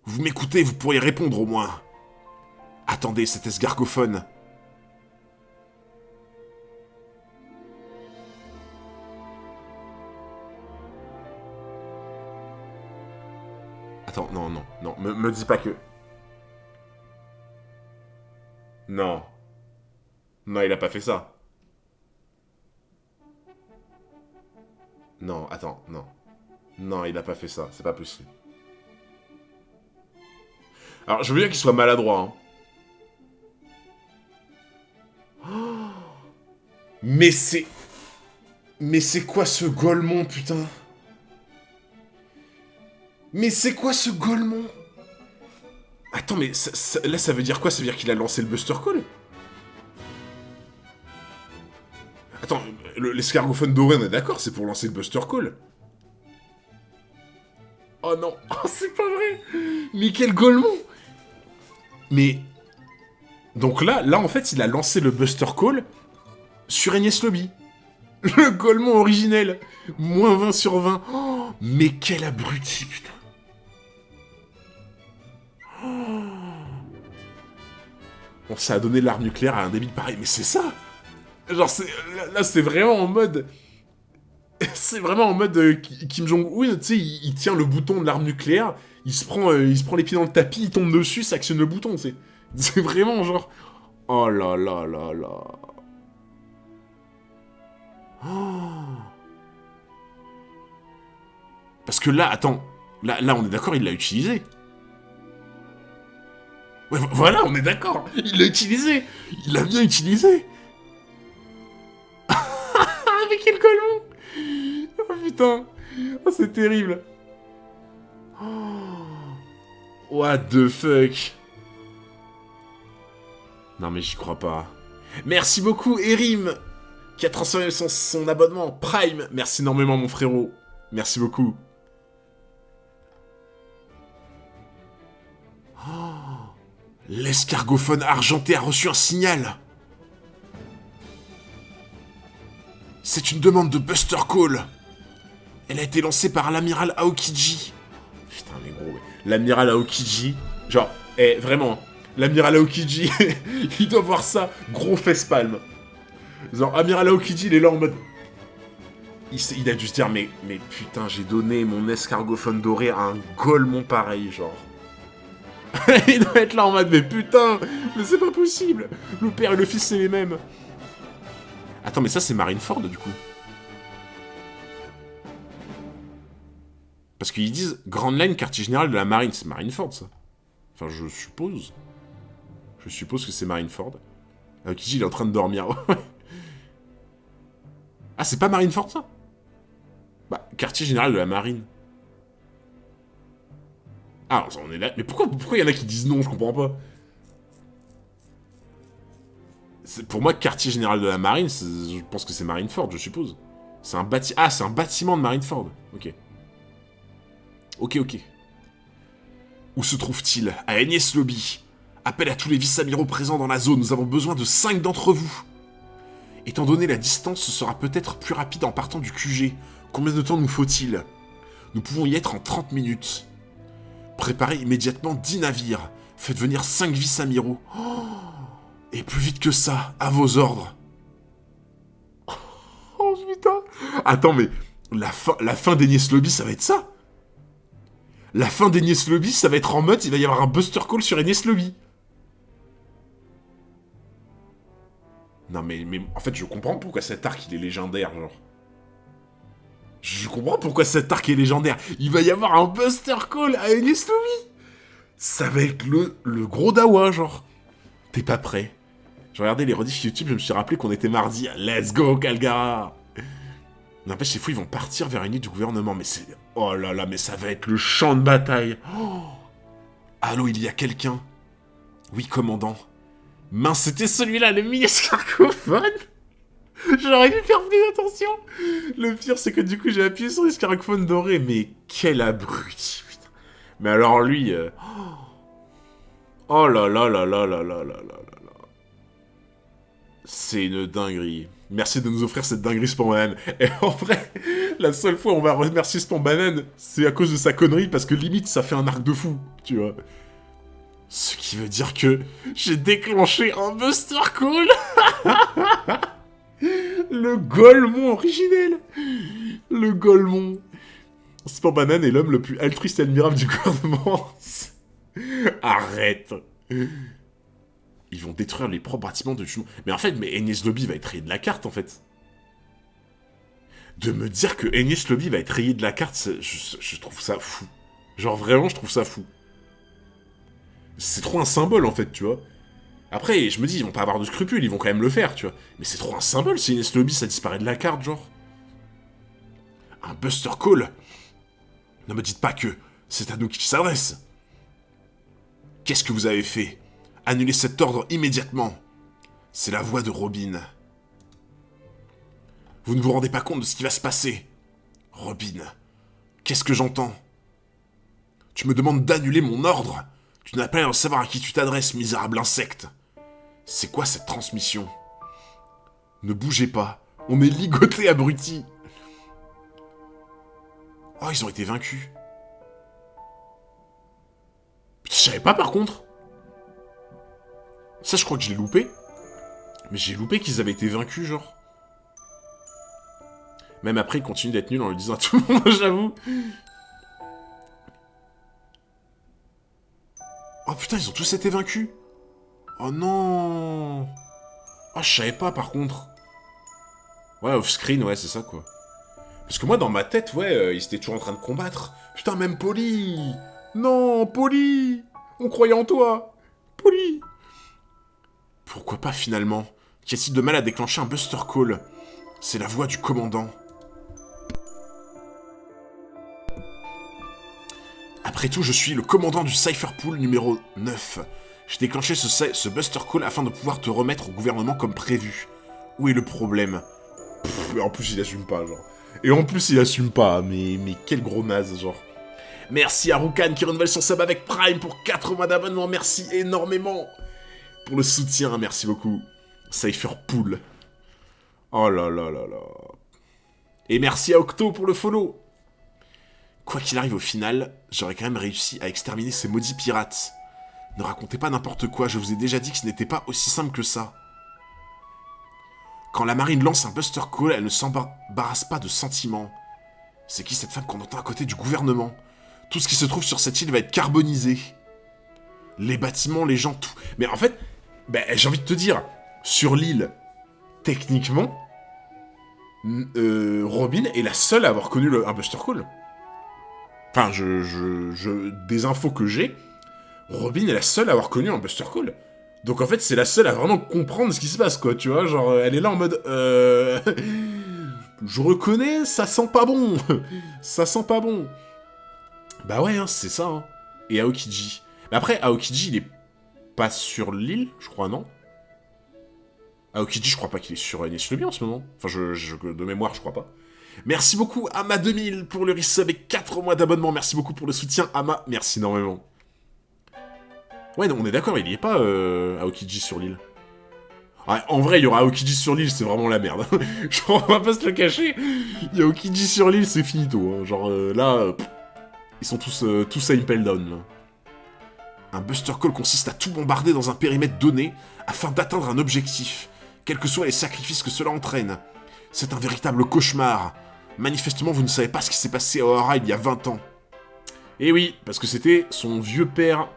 Vous m'écoutez, vous pourriez répondre au moins. Attendez, cet escargophone. Attends, non, non, non, me dis pas que... Non. Non, il a pas fait ça. Non, attends, non. Non, il a pas fait ça, c'est pas possible. Alors, je veux bien qu'il soit maladroit, hein. Mais c'est... Mais c'est quoi ce Golemon, putain? Mais c'est quoi ce Golemon? Attends, mais là, ça veut dire quoi? Ça veut dire qu'il a lancé le Buster Call? Attends, l'escargophone doré, on est d'accord, c'est pour lancer le Buster Call. Oh non, oh, c'est pas vrai. Mais quel Golemon. Mais... Donc là, en fait, il a lancé le Buster Call sur Enies Lobby. Le Golemon originel. Moins 20 sur 20. Oh, mais quel abruti, putain. Oh. Bon, ça a donné l'arme nucléaire à un débile pareil, mais c'est ça. Genre, là, c'est vraiment en mode... C'est vraiment en mode Kim Jong-un, tu sais, il tient le bouton de l'arme nucléaire, il se prend les pieds dans le tapis, il tombe dessus, ça actionne le bouton, tu sais. C'est vraiment genre... Oh là là là là... Oh. Parce que là, attends, là on est d'accord, il l'a utilisé. Ouais, voilà, on est d'accord, il l'a utilisé. Il l'a bien utilisé. Mais quel Golemon. Oh putain. Oh, c'est terrible. Oh. What the fuck. Non mais j'y crois pas. Merci beaucoup Erim, qui a transformé son abonnement en Prime. Merci énormément mon frérot. Merci beaucoup. Oh. L'escargophone argenté a reçu un signal. C'est une demande de Buster Call. Elle a été lancée par l'amiral Aokiji. Putain mais gros, l'amiral Aokiji, genre, vraiment, l'amiral Aokiji, il doit voir ça, gros facepalm. Genre, amiral Aokiji, il est là en mode... Il a dû se dire, mais putain, j'ai donné mon escargophone doré à un Golemon pareil, genre. Il doit être là en mode, mais putain, mais c'est pas possible. Le père et le fils, c'est les mêmes. Attends, mais ça, c'est Marineford, du coup. Parce qu'ils disent Grande Line, quartier général de la marine. C'est Marineford, ça. Enfin, je suppose. Je suppose que c'est Marineford. Kiji, il est en train de dormir. Ah, c'est pas Marineford, ça? Bah, quartier général de la marine. Ah, on est là. Mais pourquoi il y en a qui disent non? Je comprends pas. Pour moi, quartier général de la marine, je pense que c'est Marineford, je suppose. C'est un bâtiment... Ah, c'est un bâtiment de Marineford. Ok. Ok. Où se trouve-t-il? À Enies Lobby. Appel à tous les vice-amiraux présents dans la zone. Nous avons besoin de 5 d'entre vous. Étant donné la distance, ce sera peut-être plus rapide en partant du QG. Combien de temps nous faut-il? Nous pouvons y être en 30 minutes. Préparez immédiatement 10 navires. Faites venir 5 vice-amiraux. Oh, et plus vite que ça, à vos ordres. Oh putain. Attends, mais la fin d'Enies Lobby, ça va être ça? La fin d'Enies Lobby, ça va être en mode, il va y avoir un Buster Call sur Enies Lobby. Non mais en fait, je comprends pourquoi cet arc, il est légendaire, genre. Je comprends pourquoi cet arc est légendaire. Il va y avoir un Buster Call à Enies Lobby. Ça va être le gros dawa, genre. T'es pas prêt? J'ai regardé les rediffs YouTube, je me suis rappelé qu'on était mardi. Let's go, Calgara! N'empêche, ces fous, ils vont partir vers une île du gouvernement, mais c'est... Oh là là, mais ça va être le champ de bataille. Oh. Allô, il y a quelqu'un? Oui, commandant. Mince, c'était celui-là, le mini-escargophone. J'aurais dû faire plus attention. Le pire, c'est que du coup, j'ai appuyé sur l'escargophone doré, mais quel abruti, putain. Mais alors lui... Oh là là là là là là là là là. C'est une dinguerie. Merci de nous offrir cette dinguerie Spambanane. Et en vrai, la seule fois où on va remercier Spambanane, c'est à cause de sa connerie, parce que limite, ça fait un arc de fou, tu vois. Ce qui veut dire que j'ai déclenché un Buster Call. Le Golemon originel. Le Golemon. Spambanane est l'homme le plus altruiste et admirable du gouvernement. Arrête. Ils vont détruire les propres bâtiments de jumeaux. Mais en fait, Enies Lobby va être rayé de la carte, en fait. De me dire que Enies Lobby va être rayé de la carte, je trouve ça fou. Genre, vraiment, je trouve ça fou. C'est trop un symbole, en fait, tu vois. Après, je me dis, ils vont pas avoir de scrupules, ils vont quand même le faire, tu vois. Mais c'est trop un symbole si Enies Lobby, ça disparaît de la carte, genre. Un Buster Call. Ne me dites pas que c'est à nous qu'il s'adresse. Qu'est-ce que vous avez fait? Annulez cet ordre immédiatement. C'est la voix de Robin. Vous ne vous rendez pas compte de ce qui va se passer. Robin, qu'est-ce que j'entends? Tu me demandes d'annuler mon ordre? Tu n'as pas l'air de savoir à qui tu t'adresses, misérable insecte. C'est quoi cette transmission? Ne bougez pas. On est ligotés, abrutis. Oh, ils ont été vaincus. Putain, je savais pas par contre. Ça, je crois que je l'ai loupé. Mais j'ai loupé qu'ils avaient été vaincus, genre. Même après, ils continuent d'être nuls en le disant à tout le monde, j'avoue. Oh putain, ils ont tous été vaincus. Oh non. Oh, je savais pas par contre. Ouais, off-screen, ouais, c'est ça quoi. Parce que moi, dans ma tête, ouais, ils étaient toujours en train de combattre. Putain, même Polly. Non, Polly. On croyait en toi. Polly. Pourquoi pas finalement? Qu'y a-t-il de mal à déclencher un Buster Call? C'est la voix du commandant. Après tout, je suis le commandant du Cypherpool numéro 9. J'ai déclenché ce Buster Call afin de pouvoir te remettre au gouvernement comme prévu. Où est le problème? Pff, en plus, il assume pas, genre. Et en plus, il assume pas, mais quel gros naze, genre. Merci à Rukan qui renouvelle son sub avec Prime pour 4 mois d'abonnement, merci énormément pour le soutien, merci beaucoup. Cypherpool. Oh là là là là. Et merci à Octo pour le follow. Quoi qu'il arrive au final, j'aurais quand même réussi à exterminer ces maudits pirates. Ne racontez pas n'importe quoi, je vous ai déjà dit que ce n'était pas aussi simple que ça. Quand la marine lance un Buster Call, elle ne s'embarrasse pas de sentiments. C'est qui cette femme qu'on entend à côté du gouvernement? Tout ce qui se trouve sur cette île va être carbonisé. Les bâtiments, les gens, tout. Mais en fait, j'ai envie de te dire, sur l'île, techniquement, Robin est la seule à avoir connu un Buster Call. Enfin, des infos que j'ai, Robin est la seule à avoir connu un Buster Call. Donc en fait, c'est la seule à vraiment comprendre ce qui se passe, quoi, tu vois, genre, elle est là en mode, je reconnais, ça sent pas bon. Ça sent pas bon. Bah ouais, hein, c'est ça, hein. Et Aokiji. Mais après, Aokiji, il est pas sur l'île, je crois, non? Aokiji, je crois pas qu'il est sur Enies Lobby en ce moment. Enfin, de mémoire, je crois pas. Merci beaucoup, Ama2000, pour le resub et 4 mois d'abonnement. Merci beaucoup pour le soutien, Ama. Merci énormément. Ouais, non, on est d'accord, il y est pas Aokiji sur l'île. Ouais, en vrai, il y aura Aokiji sur l'île, c'est vraiment la merde. Genre, on va pas se le cacher. Il y a Aokiji sur l'île, c'est finito. Hein. Genre, là, ils sont tous à Impel Down. Là. Un Buster Call consiste à tout bombarder dans un périmètre donné afin d'atteindre un objectif, quels que soient les sacrifices que cela entraîne. C'est un véritable cauchemar. Manifestement, vous ne savez pas ce qui s'est passé à Ohara il y a 20 ans. Eh oui, parce que c'était son vieux père.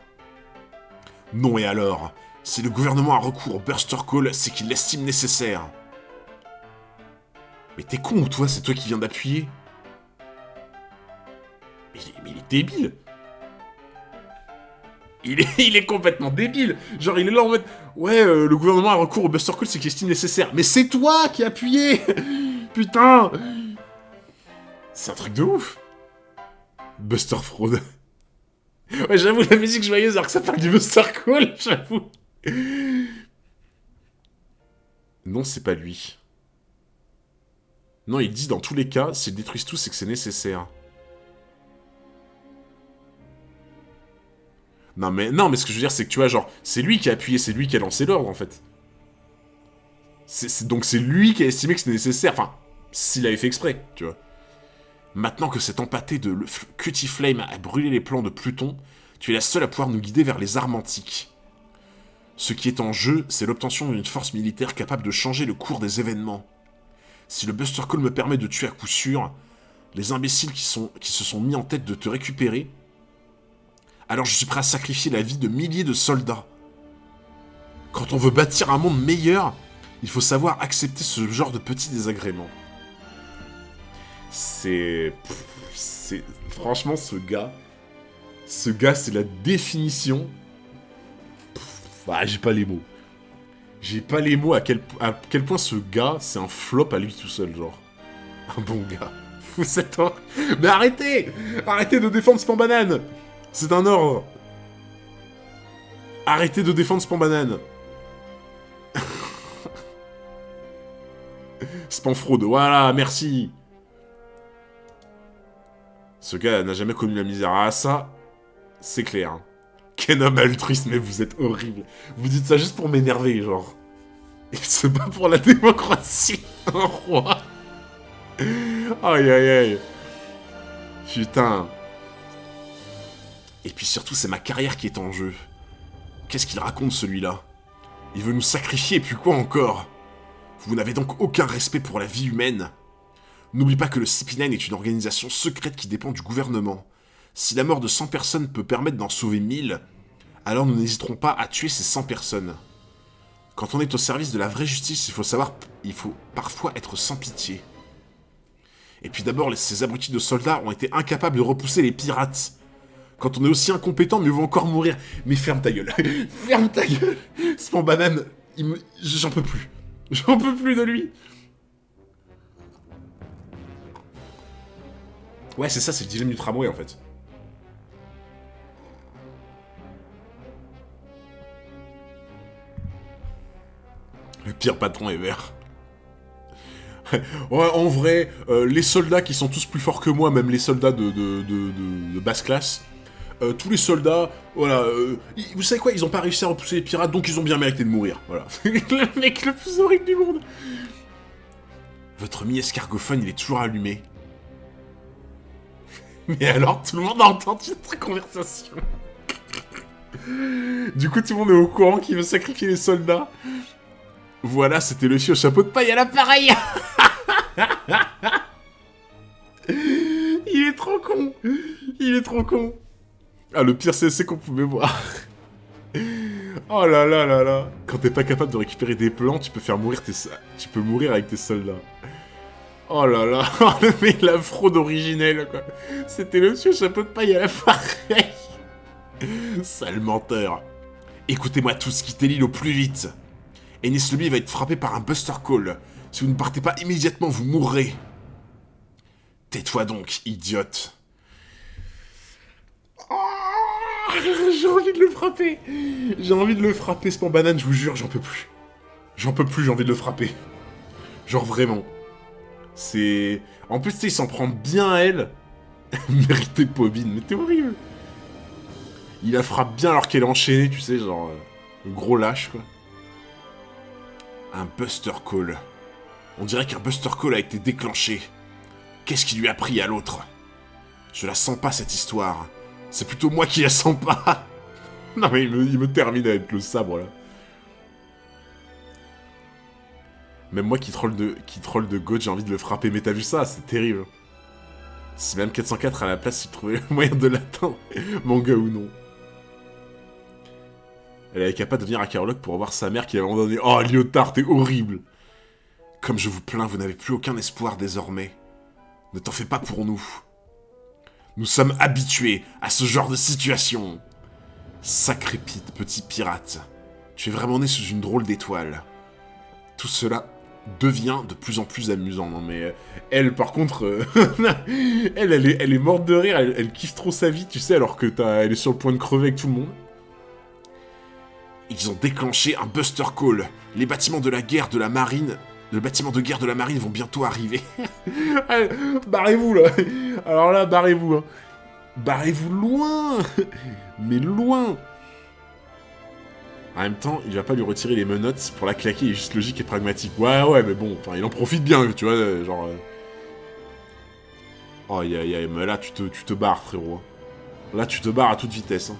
Non et alors? Si le gouvernement a recours au Buster Call, c'est qu'il l'estime nécessaire. Mais t'es con ou toi? C'est toi qui viens d'appuyer? Mais il est débile. il est complètement débile. Genre, il est là en mode... Ouais, le gouvernement a recours au Buster Call, c'est qu'il estime nécessaire. Mais c'est toi qui as appuyé. Putain. C'est un truc de ouf. Buster Fraude. Ouais, j'avoue, la musique joyeuse alors que ça parle du Buster Call, j'avoue. Non, c'est pas lui. Non, il dit dans tous les cas, s'ils détruisent tout, c'est que c'est nécessaire. Non, mais ce que je veux dire, c'est que tu vois, genre, c'est lui qui a appuyé, c'est lui qui a lancé l'ordre, en fait. Donc c'est lui qui a estimé que c'était nécessaire. Enfin, s'il avait fait exprès, tu vois. Maintenant que cet empâté de Cutie Flame a brûlé les plans de Pluton, tu es la seule à pouvoir nous guider vers les armes antiques. Ce qui est en jeu, c'est l'obtention d'une force militaire capable de changer le cours des événements. Si le Buster Call me permet de tuer à coup sûr, les imbéciles qui se sont mis en tête de te récupérer, alors je suis prêt à sacrifier la vie de milliers de soldats. Quand on veut bâtir un monde meilleur, il faut savoir accepter ce genre de petits désagréments. Franchement, ce gars, c'est la définition... j'ai pas les mots. J'ai pas les mots à quel point ce gars, c'est un flop à lui tout seul, genre. Un bon gars. Vous êtes un... Mais arrêtez de défendre Spambanane. C'est un ordre. Arrêtez de défendre Spambanane. Spamfraude, voilà, merci. Ce gars n'a jamais connu la misère. Ah, ça, c'est clair. Quel homme altruiste, mais vous êtes horrible. Vous dites ça juste pour m'énerver, genre. Il se bat pour la démocratie, un roi. Aïe, aïe, aïe. Putain. Et puis surtout, c'est ma carrière qui est en jeu. Qu'est-ce qu'il raconte, celui-là? Il veut nous sacrifier, et puis quoi encore? Vous n'avez donc aucun respect pour la vie humaine. N'oublie pas que le CP9 est une organisation secrète qui dépend du gouvernement. Si la mort de 100 personnes peut permettre d'en sauver 1000, alors nous n'hésiterons pas à tuer ces 100 personnes. Quand on est au service de la vraie justice, il faut parfois être sans pitié. Et puis d'abord, ces abrutis de soldats ont été incapables de repousser les pirates. Quand on est aussi incompétent, mieux vaut encore mourir. Mais ferme ta gueule. Ferme ta gueule. Spambanane, j'en peux plus. J'en peux plus de lui. Ouais, c'est ça, c'est le dilemme du tramway, en fait. Le pire patron est vert. Ouais, en vrai, les soldats qui sont tous plus forts que moi, même les soldats de basse classe, tous les soldats, voilà, vous savez quoi, ils ont pas réussi à repousser les pirates, donc ils ont bien mérité de mourir, voilà. Le mec le plus horrible du monde. Votre mi-escargophone, il est toujours allumé. Mais alors, tout le monde a entendu notre conversation. Du coup, tout le monde est au courant qu'il veut sacrifier les soldats. Voilà, c'était le fille au chapeau de paille à l'appareil. Il est trop con. Il est trop con. Ah, le pire CSC qu'on pouvait voir. Oh là là là là. Quand t'es pas capable de récupérer des plans, tu peux mourir avec tes soldats. Oh là là. Mais la fraude originelle, quoi. C'était le monsieur au chapeau de paille à l'appareil. Sale menteur. Écoutez-moi tous, quittez l'île au plus vite. Ennis Lobby va être frappé par un Buster Call. Si vous ne partez pas immédiatement, vous mourrez. Tais-toi donc, idiote. Oh, j'ai envie de le frapper. J'ai envie de le frapper, Spambanane, je vous jure, j'en peux plus. J'en peux plus, j'ai envie de le frapper. Genre vraiment. C'est... En plus, tu sais, il s'en prend bien à elle. Mérité Pobine, mais t'es horrible. Il la frappe bien alors qu'elle est enchaînée, tu sais, genre... gros lâche, quoi. Un Buster Call. On dirait qu'un Buster Call a été déclenché. Qu'est-ce qui lui a pris à l'autre? Je la sens pas, cette histoire. C'est plutôt moi qui la sens pas. Non mais il me termine avec le sabre, là. Même moi qui troll de God, j'ai envie de le frapper. Mais t'as vu ça? C'est terrible. Si même 404 à la place, il trouvait le moyen de l'atteindre. Manga ou non. Elle avait capable de venir à Carlock pour revoir sa mère qui l'avait abandonné. Oh, Lyotard, t'es horrible. Comme je vous plains, vous n'avez plus aucun espoir désormais. Ne t'en fais pas pour nous. Nous sommes habitués à ce genre de situation. Sacré petit pirate. Tu es vraiment né sous une drôle d'étoile. Tout cela devient de plus en plus amusant. Non mais elle par contre, elle est morte de rire, elle kiffe trop sa vie, tu sais, alors que elle est sur le point de crever avec tout le monde. Ils ont déclenché un Buster Call. Les bâtiments de la guerre de la marine... Le bâtiment de guerre de la marine vont bientôt arriver. Allez, barrez-vous là. Alors là, barrez-vous. Hein. Barrez-vous loin. Mais loin. En même temps, il va pas lui retirer les menottes pour la claquer, il est juste logique et pragmatique. Ouais, mais bon, enfin, il en profite bien, tu vois, genre... Oh, mais là, tu te barres, frérot. Là, tu te barres à toute vitesse. Hein.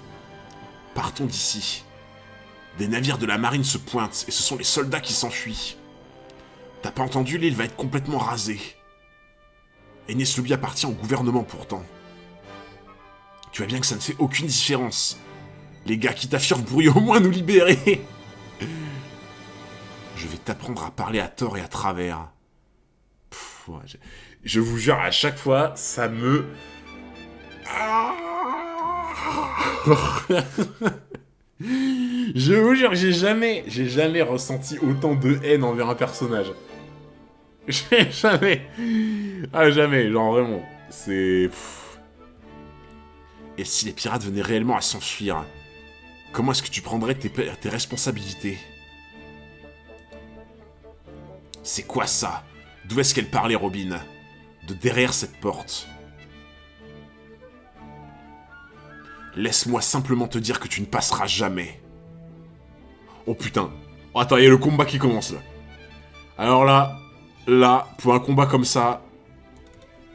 Partons d'ici. Des navires de la marine se pointent, et ce sont les soldats qui s'enfuient. T'as pas entendu, l'île va être complètement rasée. Enies Lobby appartient au gouvernement, pourtant. Tu vois bien que ça ne fait aucune différence. Les gars qui t'affirment, vous pourriez au moins nous libérer. Je vais t'apprendre à parler à tort et à travers. Pff, ouais, je vous jure, à chaque fois, ça me... Je vous jure, j'ai jamais ressenti autant de haine envers un personnage. J'ai jamais. Ah, jamais, genre vraiment. C'est... Et si les pirates venaient réellement à s'enfuir, comment est-ce que tu prendrais tes responsabilités? C'est quoi ça? D'où est-ce qu'elle parlait, Robin? De derrière cette porte. Laisse-moi simplement te dire que tu ne passeras jamais. Oh putain. Oh, attends, il y a le combat qui commence là. Alors là, pour un combat comme ça,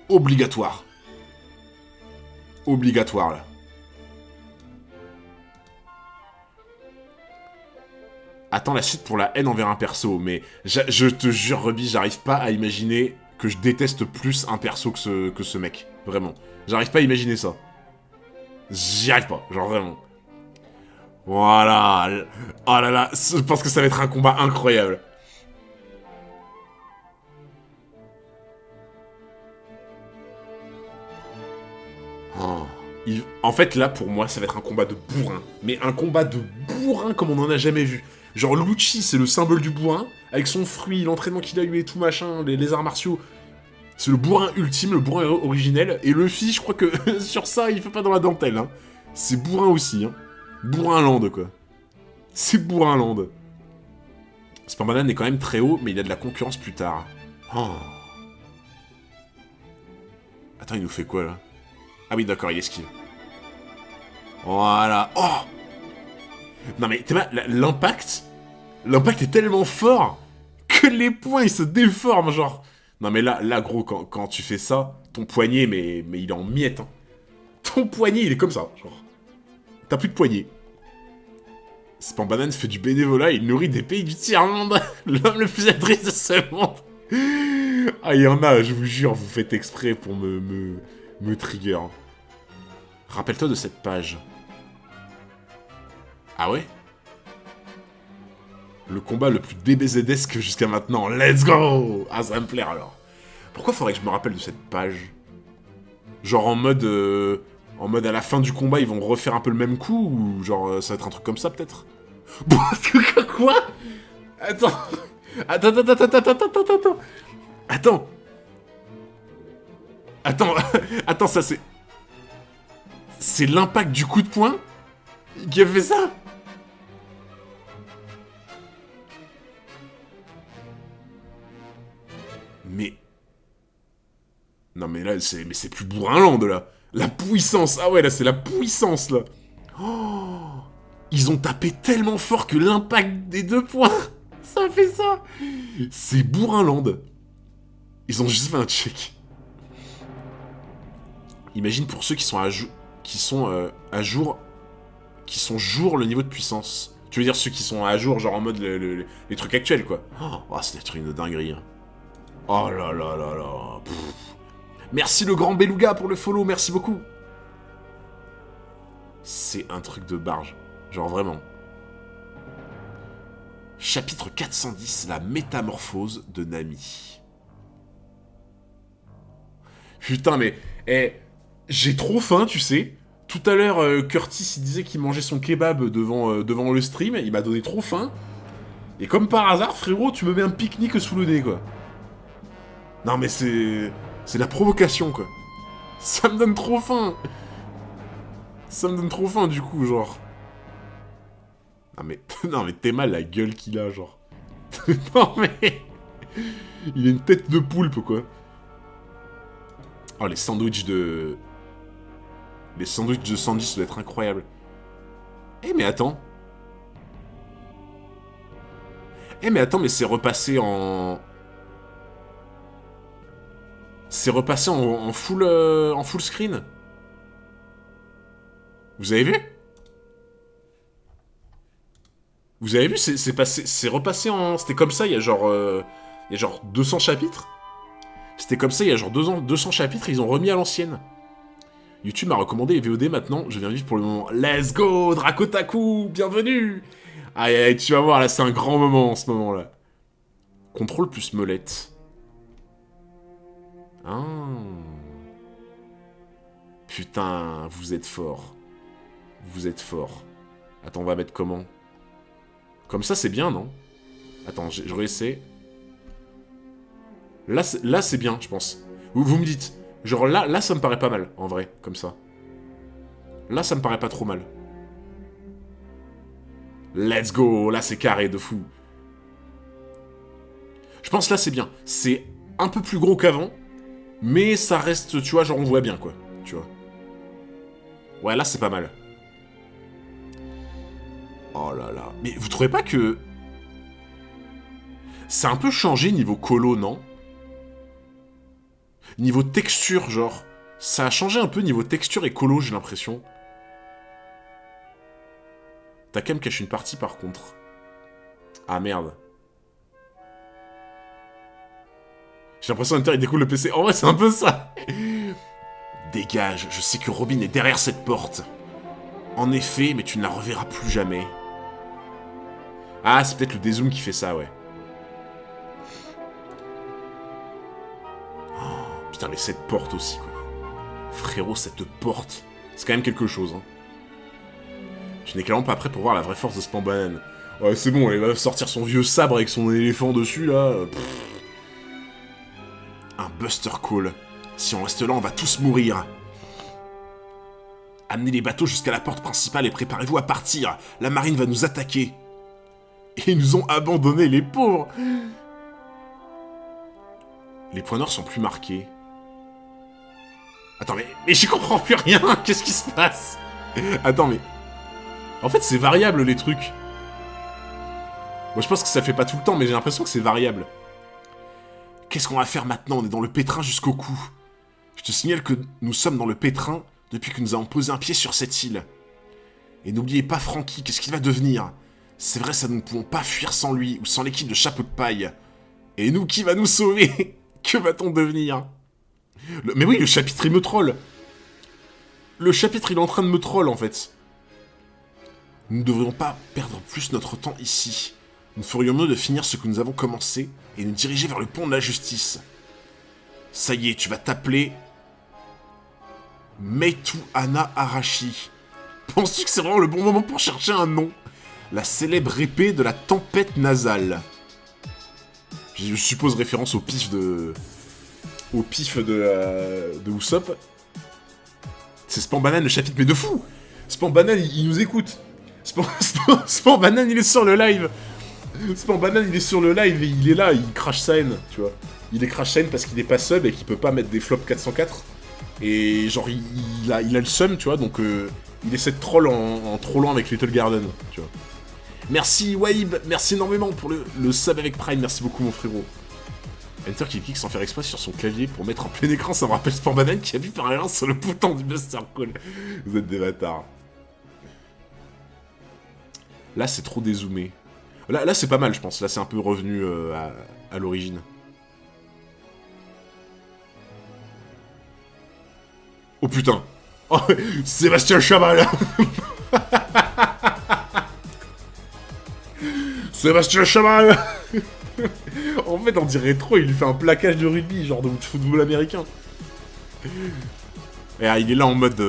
obligatoire. Obligatoire là. Attends la suite pour la haine envers un perso, mais je te jure, Ruby, j'arrive pas à imaginer que je déteste plus un perso que ce mec. Vraiment. J'arrive pas à imaginer ça. J'y arrive pas, genre vraiment. Voilà. Oh là là, je pense que ça va être un combat incroyable. Oh. En fait, là, pour moi, ça va être un combat de bourrin. Mais un combat de bourrin comme on n'en a jamais vu. Genre, Lucci, c'est le symbole du bourrin, avec son fruit, l'entraînement qu'il a eu et tout, machin, les arts martiaux. C'est le bourrin ultime, le bourrin originel. Et Luffy, je crois que sur ça, il fait pas dans la dentelle. Hein. C'est bourrin aussi. Hein. Bourrin-land, quoi. C'est Bourrin-land. Spermadan est quand même très haut, mais il a de la concurrence plus tard. Oh. Attends, il nous fait quoi, là? Ah oui, d'accord, il esquive. Voilà. Oh. Non, mais l'impact... L'impact est tellement fort que les poings, ils se déforment, genre... Non mais là gros, quand tu fais ça, ton poignet, mais il est en miettes. Hein. Ton poignet, il est comme ça, genre. T'as plus de poignet. Spermadan fait du bénévolat, il nourrit des pays du tiers-monde. L'homme le plus triste de ce monde. Ah, il y en a, je vous jure, vous faites exprès pour me trigger. Rappelle-toi de cette page. Ah ouais? Le combat le plus DBZesque jusqu'à maintenant. Let's go! Ah, ça va me plaire, alors. Pourquoi faudrait que je me rappelle de cette page? Genre en mode à la fin du combat, ils vont refaire un peu le même coup? Ou genre, ça va être un truc comme ça, peut-être? Quoi? Attends. Attends, ça c'est... C'est l'impact du coup de poing qui a fait ça? Mais... Non mais là, c'est plus Bourrin-land, là. La puissance. Ah ouais, là, c'est la puissance, là. Oh, ils ont tapé tellement fort que l'impact des deux points, ça fait ça. C'est Bourrin-land. Ils ont juste fait un check. Imagine pour ceux qui sont qui sont jour le niveau de puissance. Tu veux dire ceux qui sont à jour, genre en mode les trucs actuels, quoi. Oh, c'est des trucs de dinguerie. Hein. Oh là là là là. Pff. Merci le grand Beluga pour le follow, merci beaucoup. C'est un truc de barge. Genre vraiment. Chapitre 410, la métamorphose de Nami. Putain mais... j'ai trop faim, tu sais. Tout à l'heure, Curtis, il disait qu'il mangeait son kebab devant le stream, il m'a donné trop faim. Et comme par hasard, frérot, tu me mets un pique-nique sous le nez, quoi. Non, mais c'est la provocation, quoi. Ça me donne trop faim. Ça me donne trop faim, du coup, genre. Non, mais, non, mais t'es mal la gueule qu'il a, genre. Non, mais... Il a une tête de poulpe, quoi. Oh, les sandwichs de... Les sandwichs de Sandy, ça doit être incroyable. Eh, mais attends. Eh, mais attends, mais c'est repassé en... C'est repassé en full screen. Vous avez vu? Vous avez vu, c'est repassé en... C'était comme ça, il y a genre 200 chapitres. C'était comme ça, il y a genre 200 chapitres, ils ont remis à l'ancienne. YouTube m'a recommandé les VOD maintenant, je viens vivre pour le moment. Let's go, Drakotaku, bienvenue. Aïe, aïe, tu vas voir, là, c'est un grand moment en ce moment-là. Contrôle plus molette. Ah. Putain, vous êtes fort. Vous êtes fort. Attends, on va mettre comment? Comme ça, c'est bien, non? Attends, je réessaie. Là, c'est bien, je pense. Vous me dites. Genre, là, ça me paraît pas mal, en vrai, comme ça. Là, ça me paraît pas trop mal. Let's go. Là, c'est carré de fou. Je pense là, c'est bien. C'est un peu plus gros qu'avant. Mais ça reste, tu vois, genre, on voit bien, quoi. Tu vois. Ouais, là, c'est pas mal. Oh là là. Mais vous trouvez pas que... C'est un peu changé niveau colo, non? Niveau texture, genre. Ça a changé un peu niveau texture et colo, j'ai l'impression. T'as quand même caché une partie, par contre. Ah, merde. J'ai l'impression qu'Hunter, il découle le PC. En vrai, c'est un peu ça. Dégage, je sais que Robin est derrière cette porte. En effet, mais tu ne la reverras plus jamais. Ah, c'est peut-être le dézoom qui fait ça, ouais. Oh, putain, mais cette porte aussi, quoi. Frérot, cette porte, c'est quand même quelque chose, hein. Tu n'es clairement pas prêt pour voir la vraie force de Spam Banane. Ouais, c'est bon, il va sortir son vieux sabre avec son éléphant dessus, là. Un Buster Call. Si on reste là, on va tous mourir. Amenez les bateaux jusqu'à la porte principale et préparez-vous à partir. La marine va nous attaquer. Et ils nous ont abandonnés, les pauvres. Les points noirs sont plus marqués. Attends, mais j'y comprends plus rien. Qu'est-ce qui se passe? Attends, mais... En fait, c'est variable, les trucs. Bon, je pense que ça fait pas tout le temps, mais j'ai l'impression que c'est variable. Qu'est-ce qu'on va faire maintenant? On est dans le pétrin jusqu'au cou. Je te signale que nous sommes dans le pétrin depuis que nous avons posé un pied sur cette île. Et n'oubliez pas Frankie, qu'est-ce qu'il va devenir? C'est vrai, ça nous ne pouvons pas fuir sans lui, ou sans l'équipe de Chapeau de Paille. Et nous, qui va nous sauver? Que va-t-on devenir? Mais oui, le chapitre, il me troll. Le chapitre, il est en train de me troll, en fait. Nous ne devrions pas perdre plus notre temps ici. Nous ferions mieux de finir ce que nous avons commencé et nous diriger vers le pont de la justice. Ça y est, tu vas t'appeler... Meitu Ana Arashi. Penses-tu que c'est vraiment le bon moment pour chercher un nom? La célèbre épée de la tempête nasale. Je suppose référence au pif de... Au pif de Usopp. C'est Spam Banane le chapitre, mais de fou! Spam Banane, il nous écoute. Spam Banane, il est sur le live. Spam Banane, il est sur le live et il est là, il crache sa haine, tu vois. Il est crash sa haine parce qu'il est pas sub et qu'il peut pas mettre des flops 404. Et genre, il a le seum, tu vois, donc il essaie de troll en trollant avec Little Garden, tu vois. Merci Waib, merci énormément pour le sub avec Prime, merci beaucoup mon frérot. Enter qui clique sans faire exprès sur son clavier pour mettre en plein écran, ça me rappelle Spam Banane qui appuie par erreur sur le bouton du Buster Call. Vous êtes des bâtards. Là, c'est trop dézoomé. Là c'est pas mal, je pense. Là, c'est un peu revenu à l'origine. Oh putain. Oh, Sébastien Chabal. Sébastien Chabal. En fait, on dirait trop, il lui fait un plaquage de rugby, genre de football américain. Et il est là en mode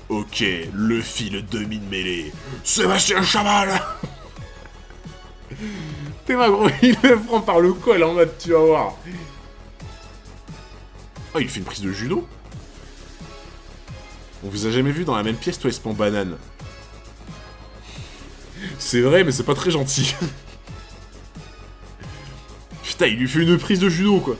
ok, Luffy le demi-mêlée. Sébastien Chaval. T'es ma gros, il le prend par le col en mode tu vas voir. Oh, il fait une prise de judo. On vous a jamais vu dans la même pièce, toi, et Spawn Banane. C'est vrai, mais c'est pas très gentil. Putain, il lui fait une prise de judo, quoi.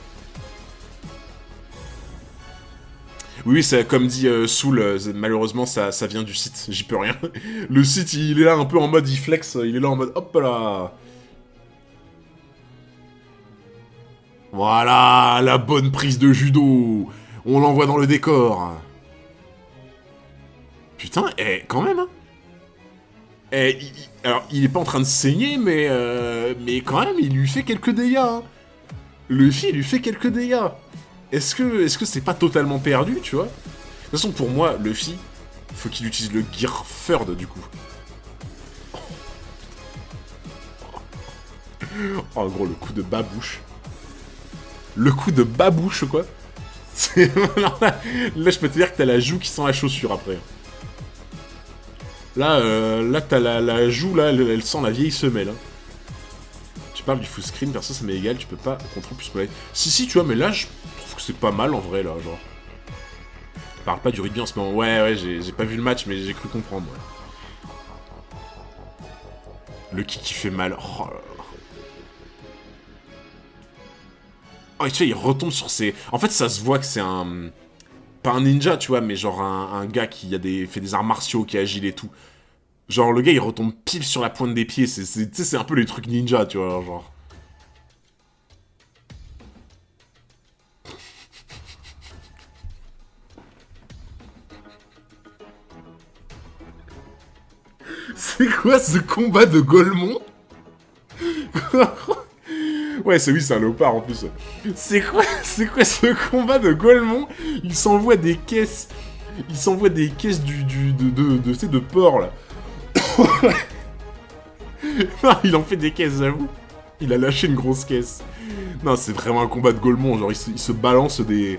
Oui, c'est comme dit Soul, malheureusement, ça vient du site, j'y peux rien. Le site, il est là un peu en mode, il flex, il est là en mode, hop là. Voilà, la bonne prise de judo. On l'envoie dans le décor. Putain, quand même, hein. Alors, il est pas en train de saigner, mais quand même, il lui fait quelques dégâts. Hein. Luffy, il lui fait quelques dégâts. Est-ce que c'est pas totalement perdu, tu vois? De toute façon, pour moi, Luffy, faut qu'il utilise le Gear Third, du coup. Oh, gros, le coup de babouche. Le coup de babouche, quoi. Là, je peux te dire que t'as la joue qui sent la chaussure, après. Là t'as la joue, là, elle sent la vieille semelle. Hein. Tu parles du full screen, perso, ça m'est égal, tu peux pas contrôler plus play. Si, tu vois, mais là, je trouve que c'est pas mal, en vrai, là, genre. Je parle pas du rugby en ce moment. Ouais, j'ai pas vu le match, mais j'ai cru comprendre, ouais. Le kick qui fait mal. Oh là là. Oh, et tu vois, il retombe sur ses... En fait, ça se voit que c'est un... Pas un ninja, tu vois, mais genre un gars qui fait des arts martiaux, qui est agile et tout. Genre, le gars, il retombe pile sur la pointe des pieds. C'est un peu les trucs ninja, tu vois, genre. C'est quoi ce combat de Golemon? Ouais, c'est un léopard en plus. C'est quoi ce combat de Golemon? Il s'envoie des caisses. Il s'envoie des caisses de porc, là. Non, il en fait des caisses, j'avoue. Il a lâché une grosse caisse. Non, c'est vraiment un combat de Golemon. Genre, il se balance des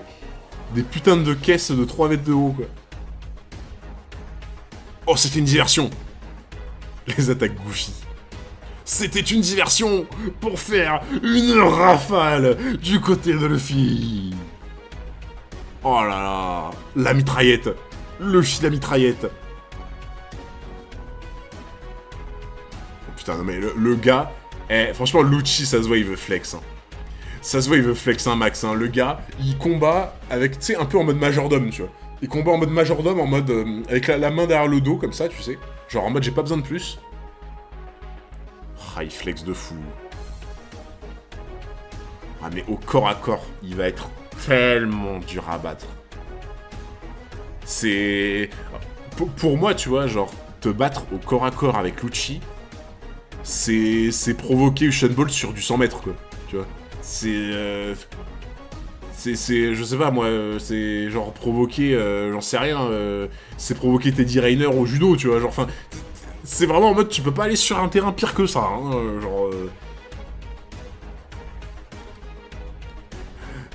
putains de caisses de 3 mètres de haut, quoi. Oh, c'était une diversion. Les attaques Goofy. C'était une diversion pour faire une rafale du côté de Luffy. Oh là là. La mitraillette. Luffy, la mitraillette. Oh putain, non mais le gars... franchement, Lucci, ça se voit, il veut flex. Hein. Ça se voit, il veut flex, hein, Max. Hein. Le gars, il combat avec, tu sais, un peu en mode majordome, tu vois. Il combat en mode majordome, en mode... avec la main derrière le dos, comme ça, tu sais. Genre en mode, j'ai pas besoin de plus. Ah, il flex de fou. Ah, mais au corps à corps, il va être tellement dur à battre. C'est... Pour moi, tu vois, genre, te battre au corps à corps avec Lucci, c'est provoquer Usain Bolt sur du 100 mètres, quoi. Tu vois. C'est... je sais pas, moi, c'est genre provoquer... j'en sais rien. C'est provoquer Teddy Rayner au judo, tu vois. Genre, enfin... C'est vraiment en mode, tu peux pas aller sur un terrain pire que ça, hein, genre...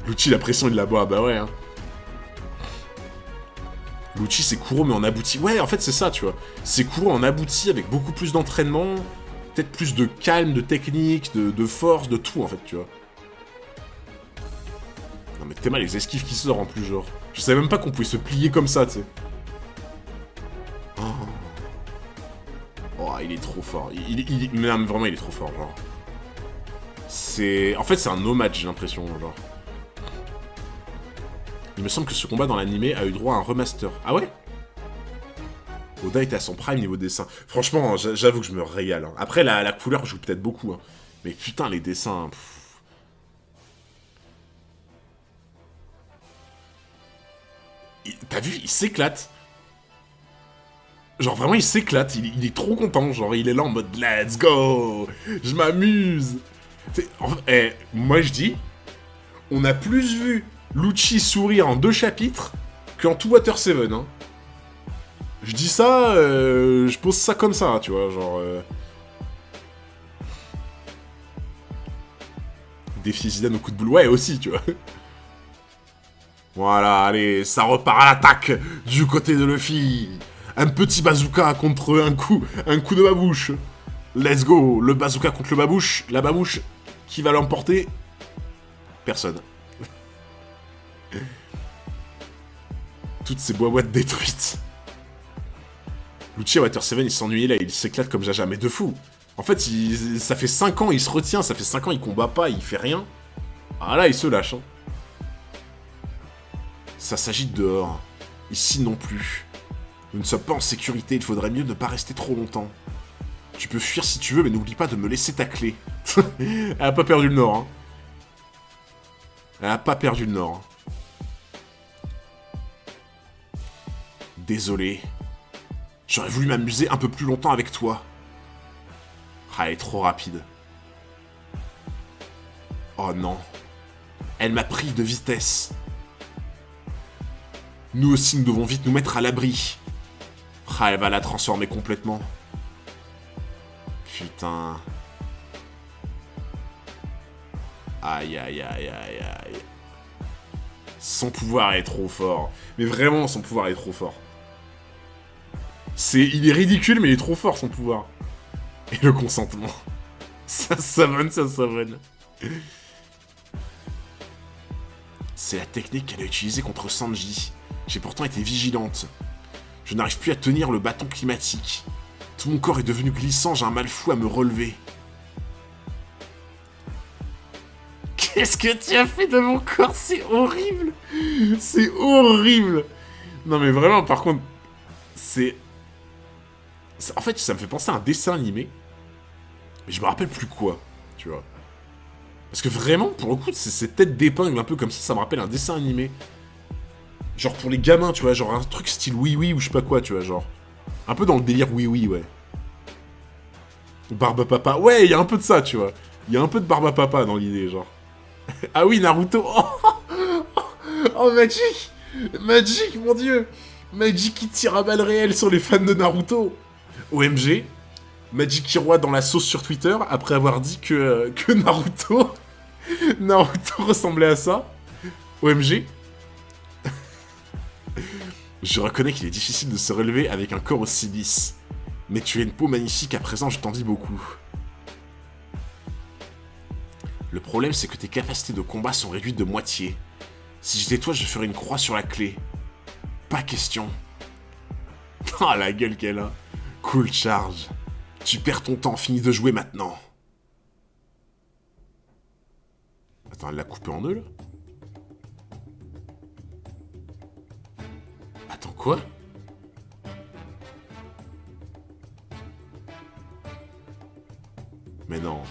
Lucci, la pression, il la boit, bah ouais, hein. Lucci, c'est Kuro, mais en abouti. Ouais, en fait, c'est ça, tu vois. C'est Kuro en abouti avec beaucoup plus d'entraînement, peut-être plus de calme, de technique, de force, de tout, en fait, tu vois. Non, mais t'es mal, les esquives qui sortent, en plus, genre. Je savais même pas qu'on pouvait se plier comme ça, tu sais. Oh, il est trop fort. Mais non, mais vraiment, il est trop fort, genre. En fait, c'est un no match, j'ai l'impression, genre. Il me semble que ce combat dans l'animé a eu droit à un remaster. Ah ouais? Oda était à son prime niveau dessin. Franchement, j'avoue que je me régale. Hein. Après, la couleur joue peut-être beaucoup. Hein. Mais putain, les dessins... T'as vu? Il s'éclate. Genre, vraiment, il s'éclate. Il est trop content. Genre, il est là en mode « Let's go! Je m'amuse! » moi, je dis... On a plus vu Lucci sourire en 2 chapitres qu'en tout Water 7, hein. Je dis ça, je pose ça comme ça, tu vois, genre... Défier Zidane au coup de boule, ouais, aussi, tu vois. Voilà, allez, ça repart à l'attaque du côté de Luffy. Un petit bazooka contre un coup de babouche. Let's go, le bazooka contre le babouche. La babouche, qui va l'emporter? Personne. Toutes ces boîtes détruites. Lucci à Water 7, il s'ennuyait là, il s'éclate comme Jaja, mais de fou. En fait, ça fait 5 ans, il se retient, ça fait 5 ans, il combat pas, il fait rien. Ah là, il se lâche. Hein. Ça s'agite dehors. Ici non plus. Nous ne sommes pas en sécurité, il faudrait mieux ne pas rester trop longtemps. Tu peux fuir si tu veux, mais n'oublie pas de me laisser ta clé. Elle a pas perdu le nord. Hein. Elle a pas perdu le nord. Désolé. J'aurais voulu m'amuser un peu plus longtemps avec toi. Ah, elle est trop rapide. Oh non. Elle m'a pris de vitesse. Nous aussi, nous devons vite nous mettre à l'abri. Ah, elle va la transformer complètement. Putain. Aïe, aïe, aïe, aïe, aïe. Son pouvoir est trop fort. Mais vraiment, son pouvoir est trop fort. Il est ridicule, mais il est trop fort, son pouvoir. Et le consentement. Ça savonne, ça savonne. C'est la technique qu'elle a utilisée contre Sanji. J'ai pourtant été vigilante. Je n'arrive plus à tenir le bâton climatique. Tout mon corps est devenu glissant, j'ai un mal fou à me relever. Qu'est-ce que tu as fait de mon corps? C'est horrible. C'est horrible. Non mais vraiment, par contre, en fait, ça me fait penser à un dessin animé. Mais je me rappelle plus quoi, tu vois. Parce que vraiment, pour le coup, ces têtes d'épingle un peu comme ça me rappelle un dessin animé. Genre pour les gamins, tu vois, genre un truc style oui oui ou je sais pas quoi, tu vois, genre. Un peu dans le délire oui oui, ouais. Barbe papa, ouais, il y a un peu de ça, tu vois. Il y a un peu de barbe papa dans l'idée, genre. Ah oui, Naruto. Oh, Magic. Magic, mon dieu. Magic qui tire à balles réelles sur les fans de Naruto. OMG. Magic Kiroa dans la sauce sur Twitter après avoir dit que Naruto ressemblait à ça. OMG. Je reconnais qu'il est difficile de se relever avec un corps aussi lisse. Mais tu as une peau magnifique, à présent je t'en dis beaucoup. Le problème c'est que tes capacités de combat sont réduites de moitié. Si j'étais toi, je ferais une croix sur la clé. Pas question. Ah, la gueule qu'elle a. Cool charge. Tu perds ton temps, finis de jouer maintenant. Attends, elle l'a coupé en deux, là? Attends, quoi? Mais non.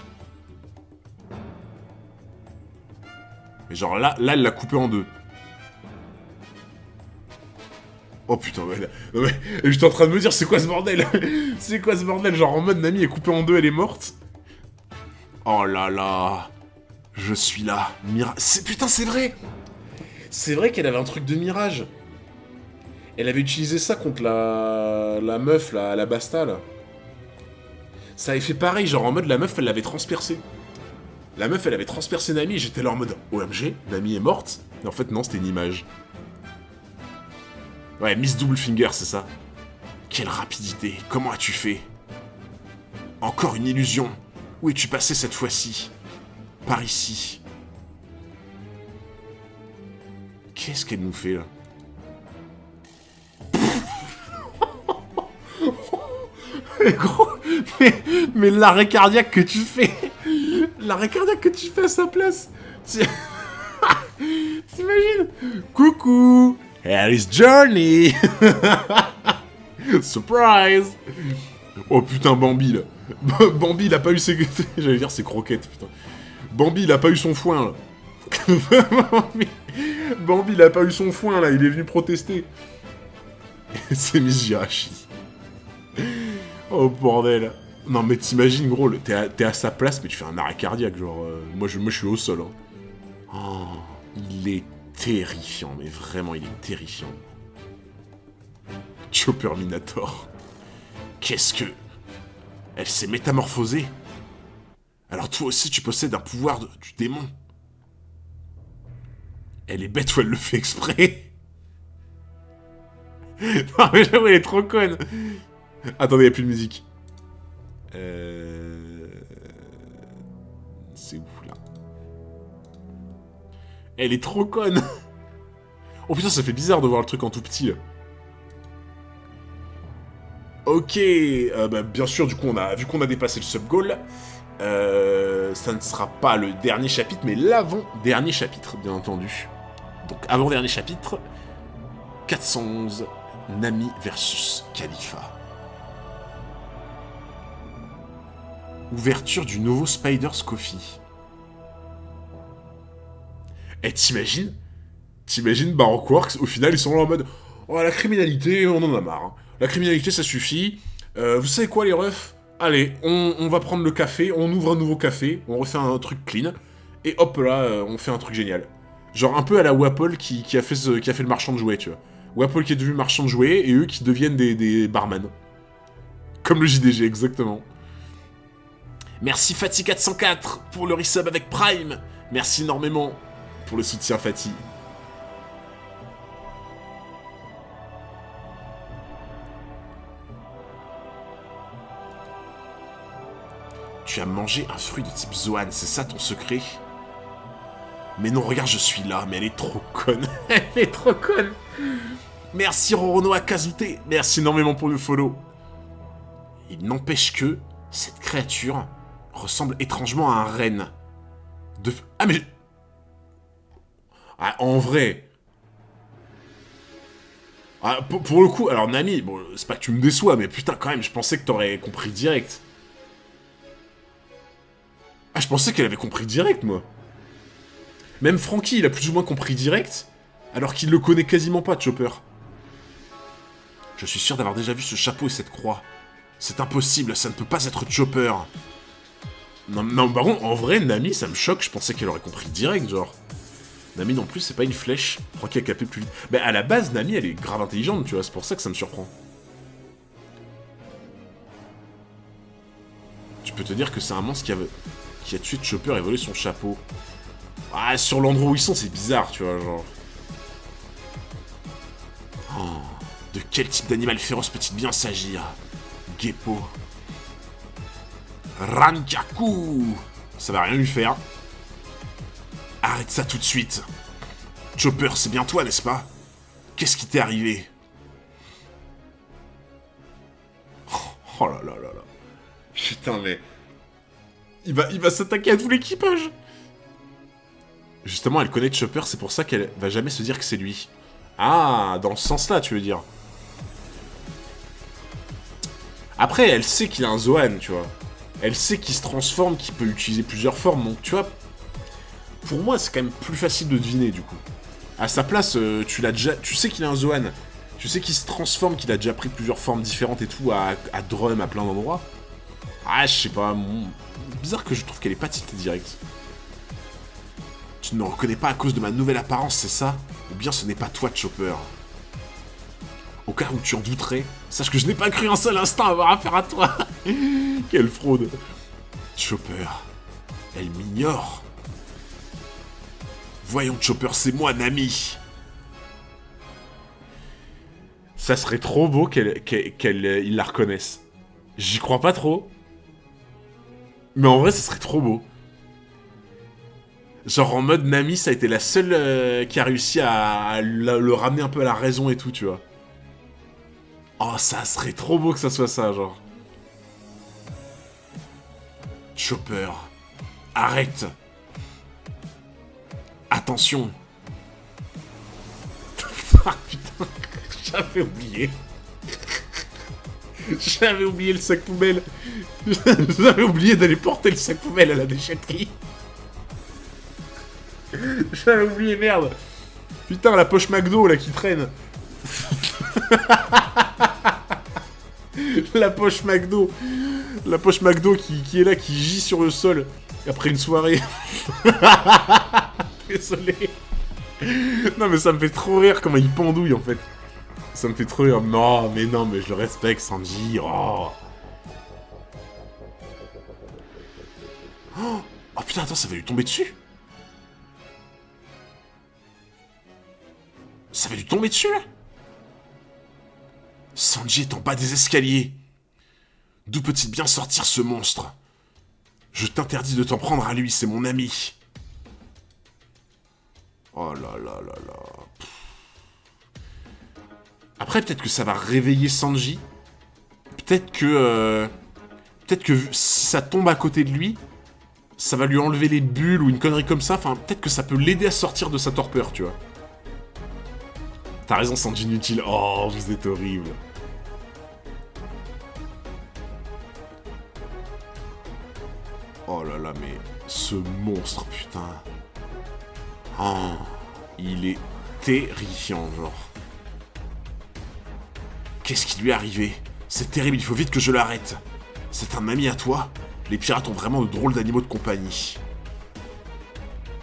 Mais genre là, elle l'a coupé en deux. Oh putain, ouais, j'étais en train de me dire, c'est quoi ce bordel? C'est quoi ce bordel? Genre en mode, Nami est coupée en deux, elle est morte. Oh là là. Je suis là. Putain, c'est vrai. C'est vrai qu'elle avait un truc de mirage. Elle avait utilisé ça contre la meuf, la Basta, là. Ça avait fait pareil, genre en mode, la meuf, elle l'avait transpercé. La meuf, elle avait transpercé Nami et j'étais là en mode, OMG, Nami est morte. Et en fait, non, c'était une image. Ouais, Miss Double Finger, c'est ça. Quelle rapidité, comment as-tu fait? Encore une illusion. Où es-tu passé cette fois-ci? Par ici. Qu'est-ce qu'elle nous fait, là? Mais gros, mais l'arrêt cardiaque que tu fais. L'arrêt cardiaque que tu fais à sa place. T'imagines? Coucou. Here is Journey. Surprise. Oh putain, Bambi là. Bambi il a pas eu ses... J'allais dire ses croquettes, putain. Bambi il a pas eu son foin là. Bambi il a pas eu son foin là, il est venu protester. C'est Miss Jirachi. Oh bordel. Non mais t'imagines gros, t'es à sa place mais tu fais un arrêt cardiaque genre... moi je suis au sol. Hein. Oh, il est terrifiant, mais vraiment il est terrifiant. Chopper Minator. Qu'est-ce que... Elle s'est métamorphosée. Alors toi aussi tu possèdes un pouvoir du démon. Elle est bête ou elle le fait exprès. Non mais j'avoue, elle est trop conne. Attendez, y'a plus de musique. C'est où, là? Elle est trop conne. Oh putain, ça fait bizarre de voir le truc en tout petit, là. Ok, bah, bien sûr, du coup, vu qu'on a dépassé le sub-goal, ça ne sera pas le dernier chapitre, mais l'avant-dernier chapitre, bien entendu. Donc, avant-dernier chapitre, 411, Nami versus Khalifa. Ouverture du nouveau Spider's Coffee. Eh, t'imagines, Baroque Works, au final, ils sont là en mode « Oh, la criminalité, on en a marre. Hein. La criminalité, ça suffit. Vous savez quoi, les refs? Allez, on va prendre le café, on ouvre un nouveau café, on refait un truc clean, et hop là, on fait un truc génial. » Genre un peu à la Wapol qui a fait le marchand de jouets, tu vois. Wapol qui est devenu marchand de jouets, et eux qui deviennent des barman. Comme le JDG, exactement. Merci Fatih404 pour le resub avec Prime. Merci énormément pour le soutien, Fatih. Tu as mangé un fruit de type Zoan, c'est ça ton secret? Mais non, regarde, je suis là, mais elle est trop conne. Elle est trop conne. Merci Roronoa Kazute, merci énormément pour le follow. Il n'empêche que cette créature ressemble étrangement à un renne. Ah mais... Ah, en vrai... Ah, pour le coup, alors Nami, bon, c'est pas que tu me déçois, mais putain, quand même, je pensais que t'aurais compris direct. Ah, je pensais qu'elle avait compris direct, moi. Même Franky, il a plus ou moins compris direct, alors qu'il le connaît quasiment pas, Chopper. Je suis sûr d'avoir déjà vu ce chapeau et cette croix. C'est impossible, ça ne peut pas être Chopper. Non, par contre, en vrai, Nami, ça me choque, je pensais qu'elle aurait compris direct, genre. Nami non plus, c'est pas une flèche. Franky a capé plus vite. Mais à la base, Nami, elle est grave intelligente, tu vois, c'est pour ça que ça me surprend. Tu peux te dire que c'est un monstre qui a tué Chopper et volé son chapeau. Ah, sur l'endroit où ils sont, c'est bizarre, tu vois, genre. Oh, de quel type d'animal féroce peut-il bien s'agir? Geppo. Rankaku. Ça va rien lui faire. Arrête ça tout de suite. Chopper, c'est bien toi, n'est-ce pas? Qu'est-ce qui t'est arrivé? Oh là là là là. Putain, mais... Il va s'attaquer à tout l'équipage. Justement, elle connaît Chopper, c'est pour ça qu'elle va jamais se dire que c'est lui. Ah, dans ce sens-là, tu veux dire. Après, elle sait qu'il a un Zoan, tu vois. Elle sait qu'il se transforme, qu'il peut utiliser plusieurs formes, donc tu vois... Pour moi, c'est quand même plus facile de deviner, du coup. À sa place, tu sais qu'il a un Zoan. Tu sais qu'il se transforme, qu'il a déjà pris plusieurs formes différentes et tout, à Drum, à plein d'endroits. Ah, je sais pas, bizarre que je trouve qu'elle est pas tiltée direct. Tu ne me reconnais pas à cause de ma nouvelle apparence, c'est ça? Ou bien ce n'est pas toi, Chopper? Au cas où tu en douterais, sache que je n'ai pas cru un seul instant avoir affaire à toi. Quelle fraude. Chopper, elle m'ignore. Voyons, Chopper, c'est moi, Nami. Ça serait trop beau qu'ils la reconnaissent. J'y crois pas trop. Mais en vrai, ça serait trop beau. Genre en mode Nami, ça a été la seule qui a réussi à le ramener un peu à la raison et tout, tu vois. Oh, ça serait trop beau que ça soit ça, genre. Chopper, arrête. Attention. Ah putain, j'avais oublié. J'avais oublié le sac poubelle. J'avais oublié d'aller porter le sac poubelle à la déchetterie. J'avais oublié, merde. Putain, la poche McDo, là, qui traîne. La poche McDo. La poche McDo qui est là, qui gît sur le sol. Après une soirée. Désolé. Non, mais ça me fait trop rire comment il pendouille, en fait. Ça me fait trop rire. Non, mais je le respecte, Sanji. Oh. Oh putain, attends, ça va lui tomber dessus. Ça va lui tomber dessus, là? Sanji est en bas des escaliers. D'où peut-il bien sortir ce monstre? Je t'interdis de t'en prendre à lui, c'est mon ami. Oh là là là là. Après, peut-être que ça va réveiller Sanji. Peut-être que si ça tombe à côté de lui, ça va lui enlever les bulles ou une connerie comme ça. Enfin, peut-être que ça peut l'aider à sortir de sa torpeur, tu vois. T'as raison, Sanji inutile. Oh, vous êtes horrible. Oh là là, mais ce monstre, putain. Oh, il est terrifiant, genre. Qu'est-ce qui lui est arrivé? C'est terrible, il faut vite que je l'arrête. C'est un ami à toi? Les pirates ont vraiment de drôles d'animaux de compagnie.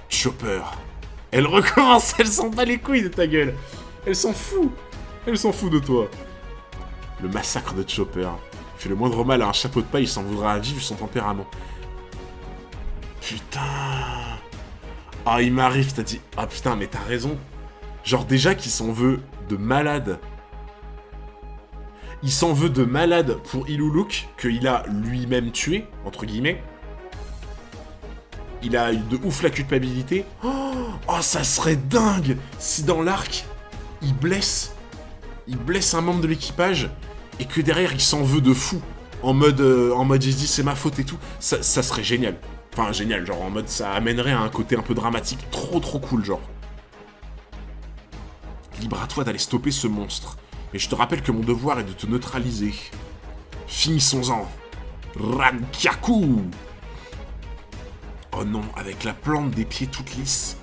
Chopper. Elle recommence, elle s'en bat les couilles de ta gueule. Elle s'en fout. Elle s'en fout de toi. Le massacre de Chopper. Il fait le moindre mal à un chapeau de paille, il s'en voudra à vivre son tempérament. Putain. Ah, il m'arrive, t'as dit... Ah putain, mais t'as raison. Genre déjà qu'il s'en veut de malade. Il s'en veut de malade pour Iluluk, qu'il a lui-même tué, entre guillemets. Il a eu de ouf la culpabilité. Oh, ça serait dingue si dans l'arc, il blesse un membre de l'équipage, et que derrière, il s'en veut de fou. En mode il se dit c'est ma faute et tout. Ça serait génial. Enfin, génial, genre en mode ça amènerait à un côté un peu dramatique, trop cool, genre. Libre à toi d'aller stopper ce monstre. Mais je te rappelle que mon devoir est de te neutraliser. Finissons-en. Rankaku. Oh non, avec la plante des pieds toute lisse,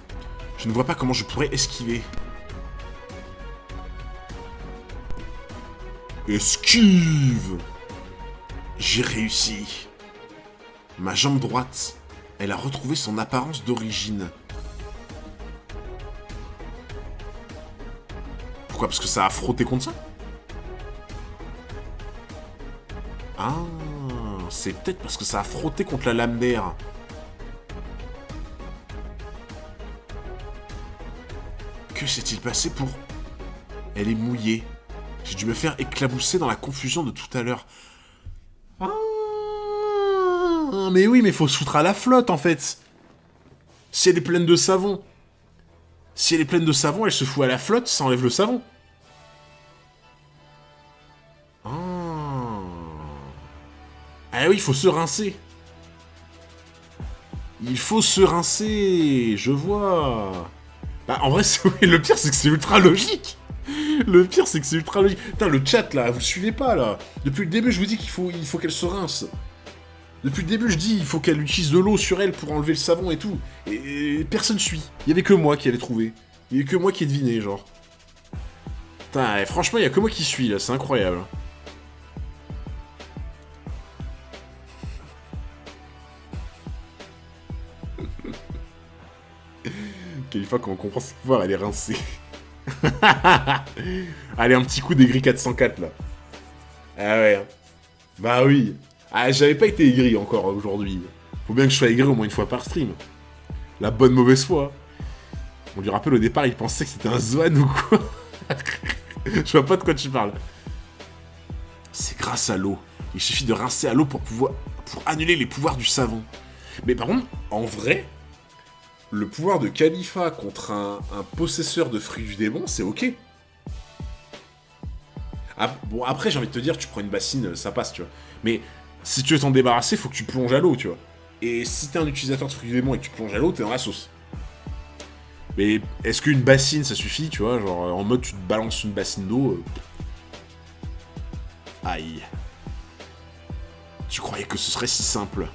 je ne vois pas comment je pourrais esquiver. Esquive. J'ai réussi. Ma jambe droite, elle a retrouvé son apparence d'origine. Pourquoi? Parce que ça a frotté contre ça? Ah, c'est peut-être parce que ça a frotté contre la lame d'air. Que s'est-il passé pour... Elle est mouillée. J'ai dû me faire éclabousser dans la confusion de tout à l'heure. Ah, mais oui, mais faut se foutre à la flotte, en fait. Si elle est pleine de savon. Si elle est pleine de savon, elle se fout à la flotte, ça enlève le savon. Ah oui, il faut se rincer. Il faut se rincer, je vois. Bah, en vrai, le pire, c'est que c'est ultra logique. Le pire, c'est que c'est ultra logique. Putain, le chat, là, vous suivez pas, là. Depuis le début, je vous dis qu'il faut qu'elle se rince. Depuis le début, je dis il faut qu'elle utilise de l'eau sur elle pour enlever le savon et tout. Et personne suit. Il y avait que moi qui allais trouver. Il y avait que moi qui ai deviné, genre. Putain, franchement, il y a que moi qui suis, là. C'est incroyable. Quelle fois qu'on comprend ce pouvoir, elle est rincée. Allez, un petit coup d'aigri 404, là. Ah ouais. Bah oui. Ah, j'avais pas été aigri encore aujourd'hui. Faut bien que je sois aigri au moins une fois par stream. La bonne mauvaise foi. On lui rappelle au départ, il pensait que c'était un Zoan ou quoi. Je vois pas de quoi tu parles. C'est grâce à l'eau. Il suffit de rincer à l'eau pour annuler les pouvoirs du savon. Mais par contre, en vrai... Le pouvoir de Khalifa contre un possesseur de fruits du démon, c'est ok. Ah, bon, après, j'ai envie de te dire, tu prends une bassine, ça passe, tu vois. Mais si tu veux t'en débarrasser, faut que tu plonges à l'eau, tu vois. Et si t'es un utilisateur de fruits du démon et que tu plonges à l'eau, t'es dans la sauce. Mais est-ce qu'une bassine, ça suffit, tu vois? Genre, en mode, tu te balances une bassine d'eau... Aïe. Tu croyais que ce serait si simple.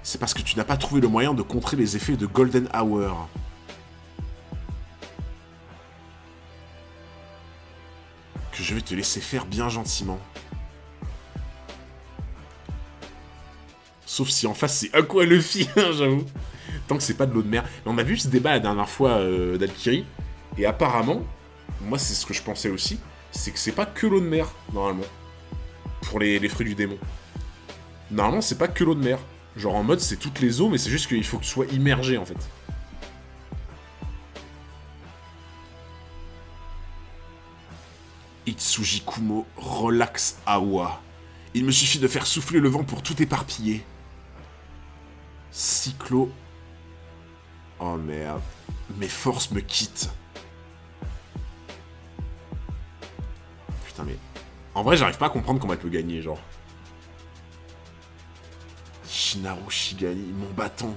C'est parce que tu n'as pas trouvé le moyen de contrer les effets de Golden Hour. Que je vais te laisser faire bien gentiment. Sauf si en face c'est Aqua Luffy, hein, j'avoue. Tant que c'est pas de l'eau de mer. Mais on a vu ce débat la dernière fois d'Alkiri. Et apparemment, moi c'est ce que je pensais aussi, c'est que c'est pas que l'eau de mer, normalement. Pour les fruits du démon. Normalement c'est pas que l'eau de mer. Genre en mode c'est toutes les eaux, mais c'est juste qu'il faut que tu sois immergé en fait. Itsuji Kumo, relax Awa. Il me suffit de faire souffler le vent pour tout éparpiller. Cyclo. Oh merde. Mes forces me quittent. Putain mais... En vrai j'arrive pas à comprendre comment elle peut gagner genre. Shinaru Shigani, mon bâton.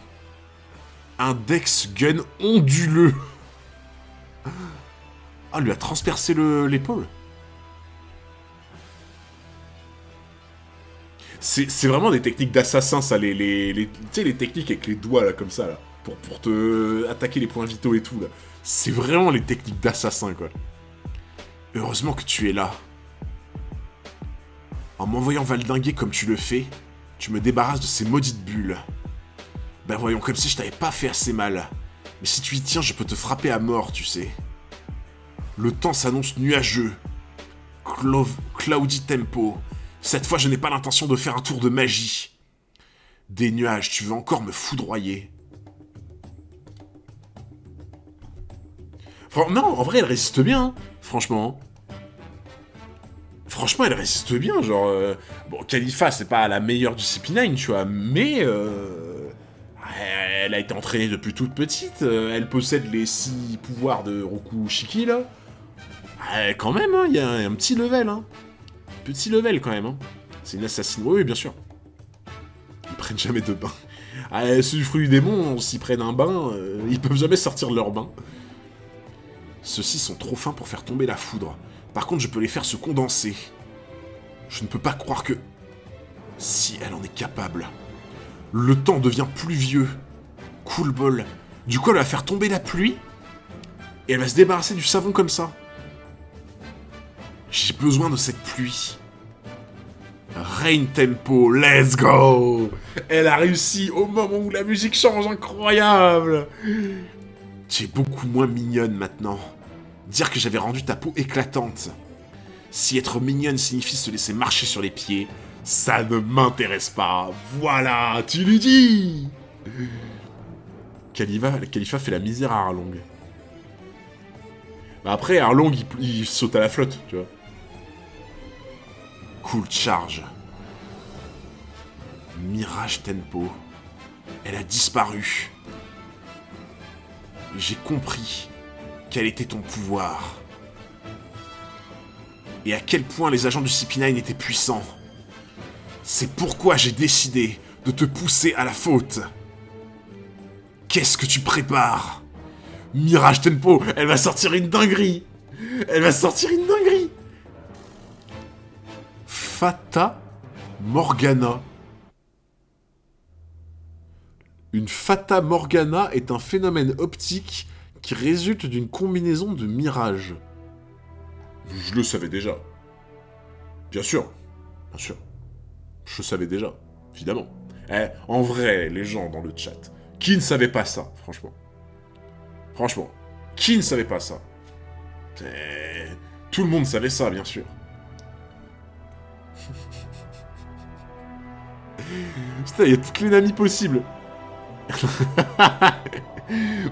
Index gun onduleux. Ah, lui a transpercé l'épaule. C'est vraiment des techniques d'assassin, ça, tu sais, les techniques avec les doigts, là, comme ça, là, pour te attaquer les points vitaux et tout, là. C'est vraiment les techniques d'assassin, quoi. Heureusement que tu es là. En m'envoyant valdinguer comme tu le fais, tu me débarrasses de ces maudites bulles. Ben voyons, comme si je t'avais pas fait assez mal. Mais si tu y tiens, je peux te frapper à mort, tu sais. Le temps s'annonce nuageux. Cloudy Tempo. Cette fois, je n'ai pas l'intention de faire un tour de magie. Des nuages, tu veux encore me foudroyer? Non, en vrai, elle résiste bien, hein, franchement. Franchement, elle résiste bien, genre... Bon, Khalifa, c'est pas la meilleure du CP9, tu vois, mais... elle a été entraînée depuis toute petite, elle possède les 6 pouvoirs de Roku Shiki, là. Quand même, il y a un petit level, hein. Petit level, quand même, hein. C'est une assassine. Oui, bien sûr. Ils prennent jamais de bain. Ceux du fruit du démon, s'ils prennent un bain, ils peuvent jamais sortir de leur bain. Ceux-ci sont trop fins pour faire tomber la foudre. Par contre, je peux les faire se condenser. Je ne peux pas croire que... Si elle en est capable. Le temps devient pluvieux. Cool bol. Du coup, elle va faire tomber la pluie. Et elle va se débarrasser du savon comme ça. J'ai besoin de cette pluie. Rain Tempo, let's go! Elle a réussi au moment où la musique change, incroyable! Tu es beaucoup moins mignonne maintenant. Dire que j'avais rendu ta peau éclatante. Si être mignonne signifie se laisser marcher sur les pieds, ça ne m'intéresse pas. Voilà, tu lui dis! Khalifa fait la misère à Arlong. Bah après, Arlong, il saute à la flotte, tu vois. Cool charge. Mirage Tempo. Elle a disparu. J'ai compris quel était ton pouvoir. Et à quel point les agents du CP9 étaient puissants. C'est pourquoi j'ai décidé de te pousser à la faute. Qu'est-ce que tu prépares? Mirage Tempo, elle va sortir une dinguerie. Elle va sortir une dinguerie. Fata Morgana. Une Fata Morgana est un phénomène optique qui résulte d'une combinaison de mirages. Je le savais déjà. Bien sûr. Bien sûr. Je le savais déjà. Évidemment. En vrai, les gens dans le chat, qui ne savaient pas ça, franchement. Franchement. Qui ne savait pas ça? Tout le monde savait ça, bien sûr. Putain, il y a toutes les amies possibles.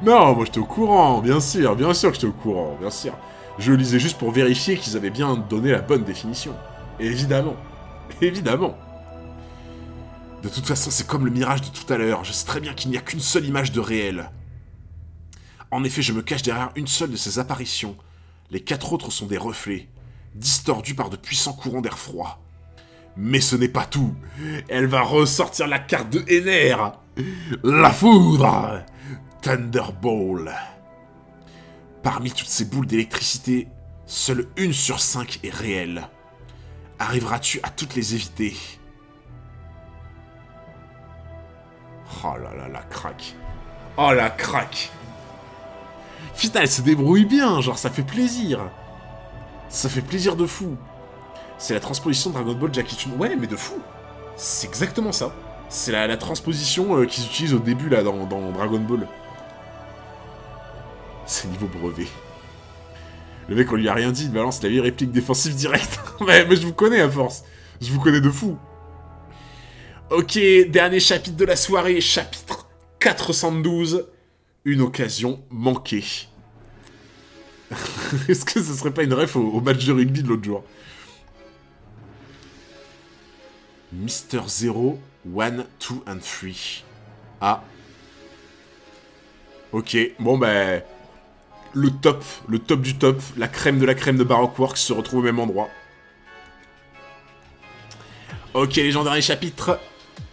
Non, moi j'étais au courant, bien sûr que j'étais au courant, bien sûr. Je lisais juste pour vérifier qu'ils avaient bien donné la bonne définition. Évidemment. Évidemment. De toute façon, c'est comme le mirage de tout à l'heure. Je sais très bien qu'il n'y a qu'une seule image de réel. En effet, je me cache derrière une seule de ces apparitions. Les 4 autres sont des reflets, distordus par de puissants courants d'air froid. Mais ce n'est pas tout. Elle va ressortir la carte de Ener. La foudre. Thunderball. Parmi toutes ces boules d'électricité, seule 1 sur 5 est réelle. Arriveras-tu à toutes les éviter? Oh là là, la craque. Oh la craque. Putain, elle se débrouille bien, genre ça fait plaisir. Ça fait plaisir de fou. C'est la transposition de Dragon Ball Jackie Chun. Ouais, mais de fou. C'est exactement ça. C'est la transposition qu'ils utilisent au début, là, dans Dragon Ball. C'est niveau brevet. Le mec, on lui a rien dit, il balance la vieille réplique défensive directe. mais je vous connais, à force. Je vous connais de fou. Ok, dernier chapitre de la soirée, chapitre 412. Une occasion manquée. Est-ce que ce serait pas une ref au match de rugby de l'autre jour? Mister Zero, 1, 2 and 3. Ah. Ok, bon bah... le top du top, la crème de Baroque Works se retrouve au même endroit. Ok, les gens, dernier chapitre.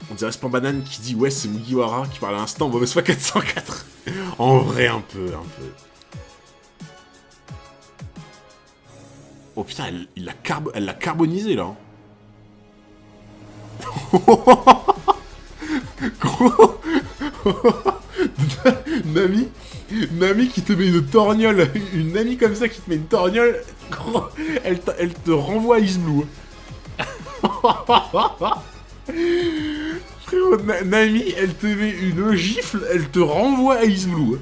On dirait Spambanan qui dit ouais, c'est Mugiwara qui parle à l'instant, mauvaise foi 404. En vrai, un peu. Oh putain, elle l'a carbonisé là. Gros. Nami qui te met une torgnole, une Nami comme ça qui te met une torgnole, gros, elle te renvoie à Is Blue. Frérot, Nami, elle te met une gifle, elle te renvoie à Is Blue.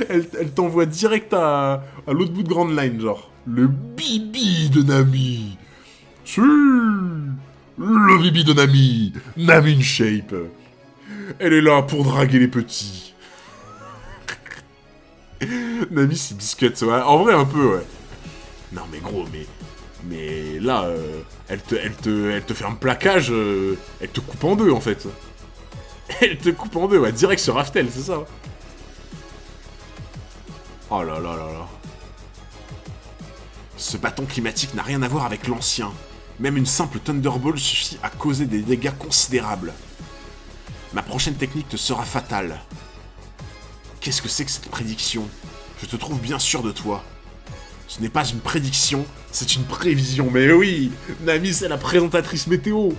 Elle t'envoie direct à l'autre bout de Grand Line, genre. Le bibi de Nami. Si, le bibi de Nami. Nami in shape. Elle est là pour draguer les petits. Nami, c'est biscuit, ouais. En vrai, un peu, ouais. Non, mais gros, mais là, elle te fait un plaquage, elle te coupe en deux, en fait. Elle te coupe en deux, ouais, direct sur Raftel, c'est ça. Oh là là là là. Ce bâton climatique n'a rien à voir avec l'ancien. Même une simple Thunderball suffit à causer des dégâts considérables. Ma prochaine technique te sera fatale. Qu'est-ce que c'est que cette prédiction? Je te trouve bien sûr de toi. Ce n'est pas une prédiction, c'est une prévision. Mais oui, Nami, c'est la présentatrice météo.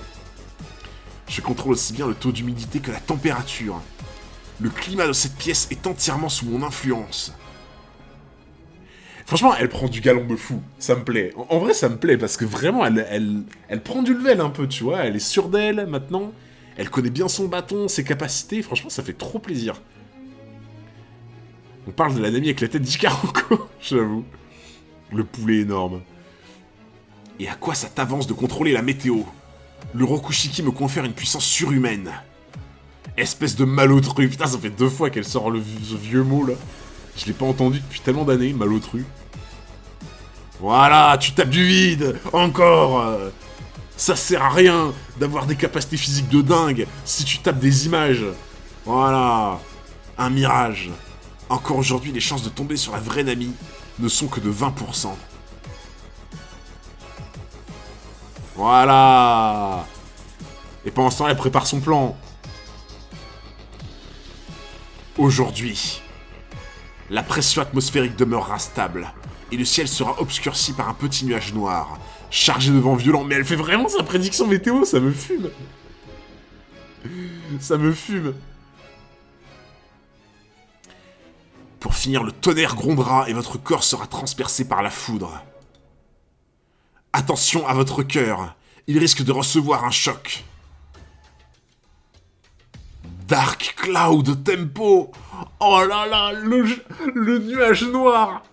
Je contrôle aussi bien le taux d'humidité que la température. Le climat de cette pièce est entièrement sous mon influence. Franchement, elle prend du galon de fou. Ça me plaît. En vrai, ça me plaît parce que vraiment, elle prend du level un peu, tu vois. Elle est sûre d'elle maintenant. Elle connaît bien son bâton, ses capacités. Franchement, ça fait trop plaisir. On parle de la Nami avec la tête d'Ikaruko, j'avoue. Le poulet énorme. Et à quoi ça t'avance de contrôler la météo? Le Rokushiki me confère une puissance surhumaine. Espèce de malotru. Putain, ça fait 2 fois qu'elle sort ce vieux mot, là. Je l'ai pas entendu depuis tellement d'années, malotru. Voilà, tu tapes du vide. Encore. Ça sert à rien d'avoir des capacités physiques de dingue si tu tapes des images. Voilà. Un mirage. Encore aujourd'hui, les chances de tomber sur la vraie Nami ne sont que de 20%. Voilà. Et pendant ce temps, elle prépare son plan. Aujourd'hui, la pression atmosphérique demeurera stable, et le ciel sera obscurci par un petit nuage noir, chargé de vent violent. Mais elle fait vraiment sa prédiction météo, ça me fume. Ça me fume. Pour finir, le tonnerre grondera et votre corps sera transpercé par la foudre. Attention à votre cœur, il risque de recevoir un choc. Dark Cloud Tempo. Oh là là, le nuage noir.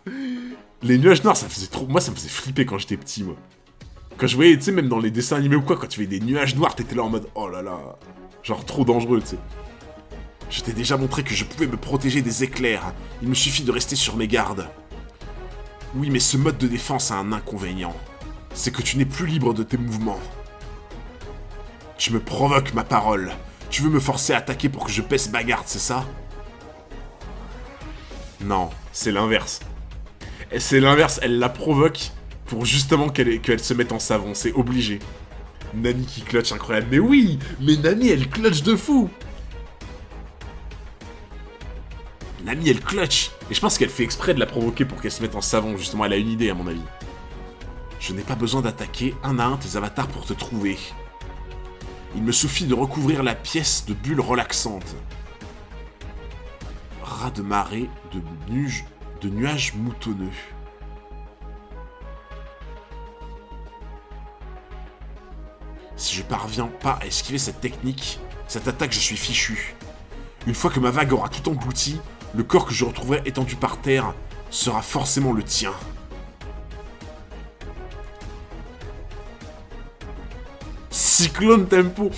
Les nuages noirs, ça faisait trop... Moi, ça me faisait flipper quand j'étais petit, moi. Quand je voyais, tu sais, même dans les dessins animés ou quoi, quand tu voyais des nuages noirs, t'étais là en mode... Oh là là. Genre trop dangereux, tu sais. Je t'ai déjà montré que je pouvais me protéger des éclairs. Il me suffit de rester sur mes gardes. Oui, mais ce mode de défense a un inconvénient. C'est que tu n'es plus libre de tes mouvements. Tu me provoques, ma parole. Tu veux me forcer à attaquer pour que je pèse ma garde, c'est ça? Non, c'est l'inverse. C'est l'inverse, elle la provoque pour justement qu'elle se mette en savon, c'est obligé. Nami qui clutch, incroyable. Mais oui, mais Nami, elle clutch de fou. Nami, elle clutch. Et je pense qu'elle fait exprès de la provoquer pour qu'elle se mette en savon, justement, elle a une idée à mon avis. Je n'ai pas besoin d'attaquer un à un tes avatars pour te trouver. Il me suffit de recouvrir la pièce de bulles relaxantes. Ras de marée, de nuages moutonneux. Si je parviens pas à esquiver cette technique, cette attaque, je suis fichu. Une fois que ma vague aura tout englouti, le corps que je retrouverai étendu par terre sera forcément le tien. Cyclone Tempo.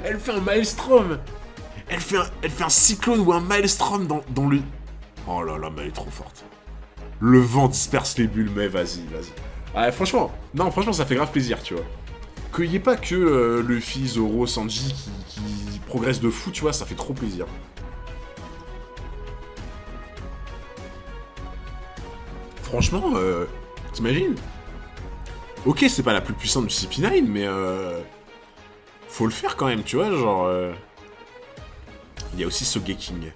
Elle fait un maelstrom. Elle fait un cyclone ou un maelstrom dans le... Oh là là, mais elle est trop forte. Le vent disperse les bulles, mais vas-y, vas-y. Ah, franchement, non, franchement, ça fait grave plaisir, tu vois. Qu'il n'y ait pas que Luffy, Zoro, Sanji qui progressent de fou, tu vois, ça fait trop plaisir. Franchement, t'imagines? Ok, c'est pas la plus puissante du CP9, mais faut le faire quand même, tu vois, genre... Il y a aussi Sogeking.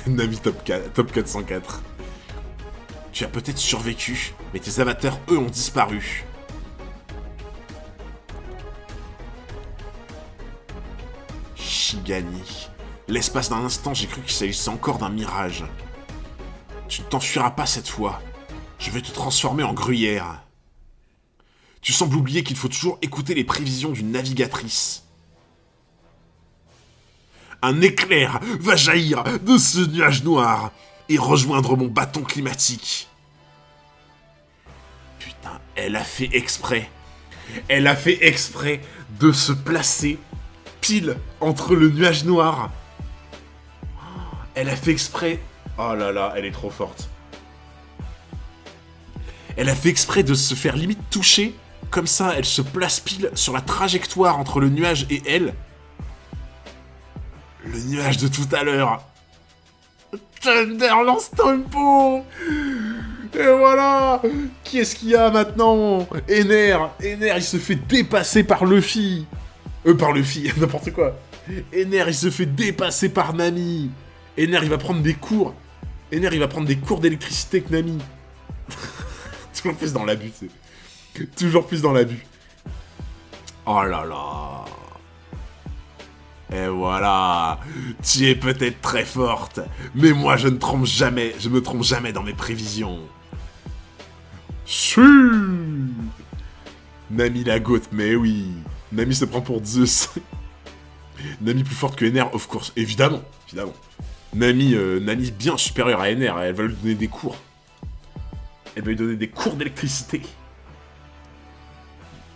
Nami top 404. Tu as peut-être survécu, mais tes avatars, eux, ont disparu. Shigani. L'espace d'un instant, j'ai cru qu'il s'agissait encore d'un mirage. Tu ne t'enfuiras pas cette fois. Je vais te transformer en gruyère. Tu sembles oublier qu'il faut toujours écouter les prévisions d'une navigatrice. Un éclair va jaillir de ce nuage noir et rejoindre mon bâton climatique. Putain, elle a fait exprès. Elle a fait exprès de se placer pile entre le nuage noir. Elle a fait exprès... Oh là là, elle est trop forte. Elle a fait exprès de se faire limite toucher. Comme ça, elle se place pile sur la trajectoire entre le nuage et elle. Le nuage de tout à l'heure. Thunder lance Tempo. Et voilà. Qui est-ce qu'il y a maintenant? Ener, il se fait dépasser par Luffy. Par Luffy, n'importe quoi. Ener, il se fait dépasser par Nami. Ener, il va prendre des cours. Ener, il va prendre des cours d'électricité avec Nami. Toujours plus dans l'abus, tu sais. Toujours plus dans l'abus. Oh là là. Et voilà. Tu es peut-être très forte, mais moi je ne trompe jamais. Je me trompe jamais dans mes prévisions. Nami la goth, mais oui. Nami se prend pour Zeus. Nami plus forte que Ener, of course. Évidemment, évidemment. Nami bien supérieure à Ener, elle va lui donner des cours. Elle va lui donner des cours d'électricité.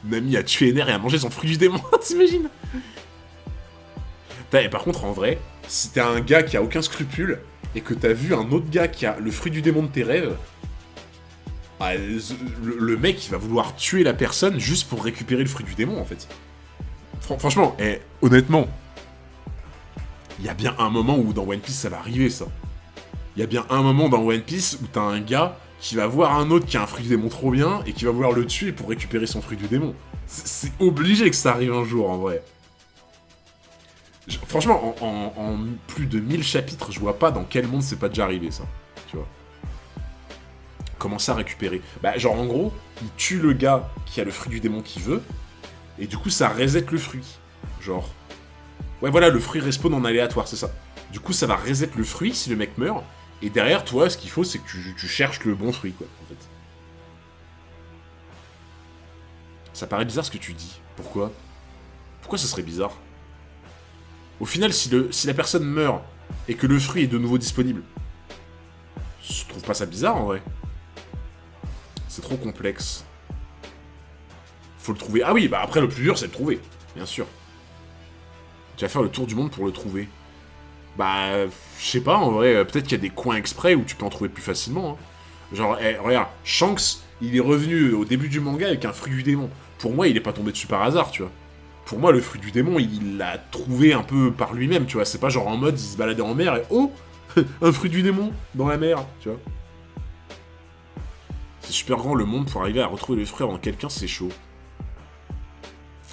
Nami a tué Ener et a mangé son fruit du démon, t'imagines? Et par contre, en vrai, si t'es un gars qui a aucun scrupule, et que t'as vu un autre gars qui a le fruit du démon de tes rêves, bah, le mec, il va vouloir tuer la personne juste pour récupérer le fruit du démon, en fait. Franchement, honnêtement, il y a bien un moment où dans One Piece ça va arriver, ça. Il y a bien un moment dans One Piece où t'as un gars qui va voir un autre qui a un fruit du démon trop bien et qui va vouloir le tuer pour récupérer son fruit du démon. C'est obligé que ça arrive un jour, en vrai. Franchement, en plus de 1000 chapitres, je vois pas dans quel monde c'est pas déjà arrivé, ça. Tu vois. Comment ça récupérer? Bah, genre, en gros, il tue le gars qui a le fruit du démon qu'il veut, et du coup, ça reset le fruit. Genre... Ouais, voilà, le fruit respawn en aléatoire, c'est ça. Du coup, ça va reset le fruit si le mec meurt, et derrière, toi, ce qu'il faut, c'est que tu cherches le bon fruit, quoi, en fait. Ça paraît bizarre ce que tu dis. Pourquoi? Pourquoi ça serait bizarre? Au final, si la personne meurt et que le fruit est de nouveau disponible, je trouve pas ça bizarre en vrai. C'est trop complexe. Faut le trouver. Ah oui, bah après le plus dur c'est de le trouver, bien sûr. Tu vas faire le tour du monde pour le trouver. Bah, je sais pas en vrai, peut-être qu'il y a des coins exprès où tu peux en trouver plus facilement. Hein. Genre, regarde, Shanks, il est revenu au début du manga avec un fruit du démon. Pour moi, il est pas tombé dessus par hasard, tu vois. Pour moi, le fruit du démon, il l'a trouvé un peu par lui-même, tu vois. C'est pas genre en mode, il se baladait en mer et oh, un fruit du démon dans la mer, tu vois. C'est super grand le monde pour arriver à retrouver le fruit avant quelqu'un, c'est chaud.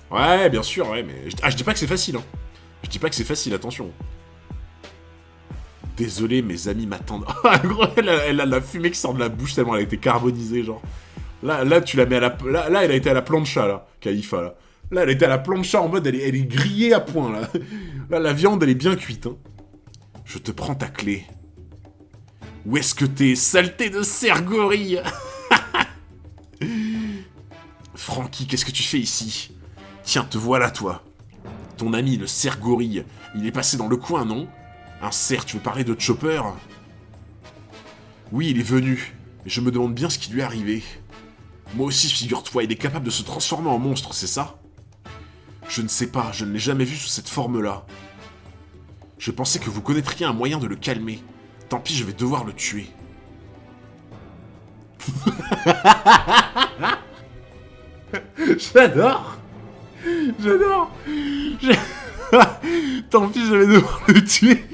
Ouais, bien sûr, ouais, mais... je dis pas que c'est facile, hein. Je dis pas que c'est facile, attention. Désolé, mes amis m'attendent. Ah, gros, elle a la fumée qui sort de la bouche tellement elle a été carbonisée, genre. Là, tu la mets à la... Là, elle a été à la plancha, là, Kaifa, là. Là, elle était à la plancha en mode, elle est grillée à point, là. Là, la viande, elle est bien cuite, hein. Je te prends ta clé. Où est-ce que t'es, saleté de cerf-gorille? Franky, qu'est-ce que tu fais ici? Tiens, te voilà, toi. Ton ami, le cerf-gorille, il est passé dans le coin, non? Un cerf, tu veux parler de Chopper? Oui, il est venu. Mais je me demande bien ce qui lui est arrivé. Moi aussi, figure-toi, il est capable de se transformer en monstre, c'est ça? Je ne sais pas, je ne l'ai jamais vu sous cette forme-là. Je pensais que vous connaîtriez un moyen de le calmer. Tant pis, je vais devoir le tuer. J'adore. J'adore. Tant pis, je vais devoir le tuer.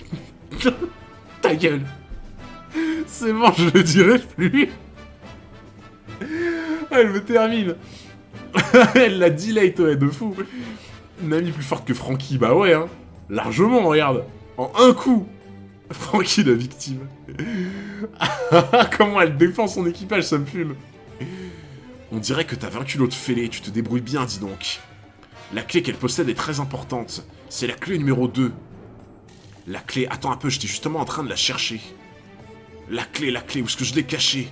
Ta gueule. C'est bon, je le dirai plus. Elle me termine. Elle l'a delay, toi, de fou. Une amie plus forte que Frankie, bah ouais, hein. Largement, regarde. En un coup. Frankie, la victime. Comment elle défend son équipage, ça me fume. On dirait que t'as vaincu l'autre fêlé, tu te débrouilles bien, dis donc. La clé qu'elle possède est très importante. C'est la clé numéro 2. La clé... Attends un peu, j'étais justement en train de la chercher. La clé, où est-ce que je l'ai cachée?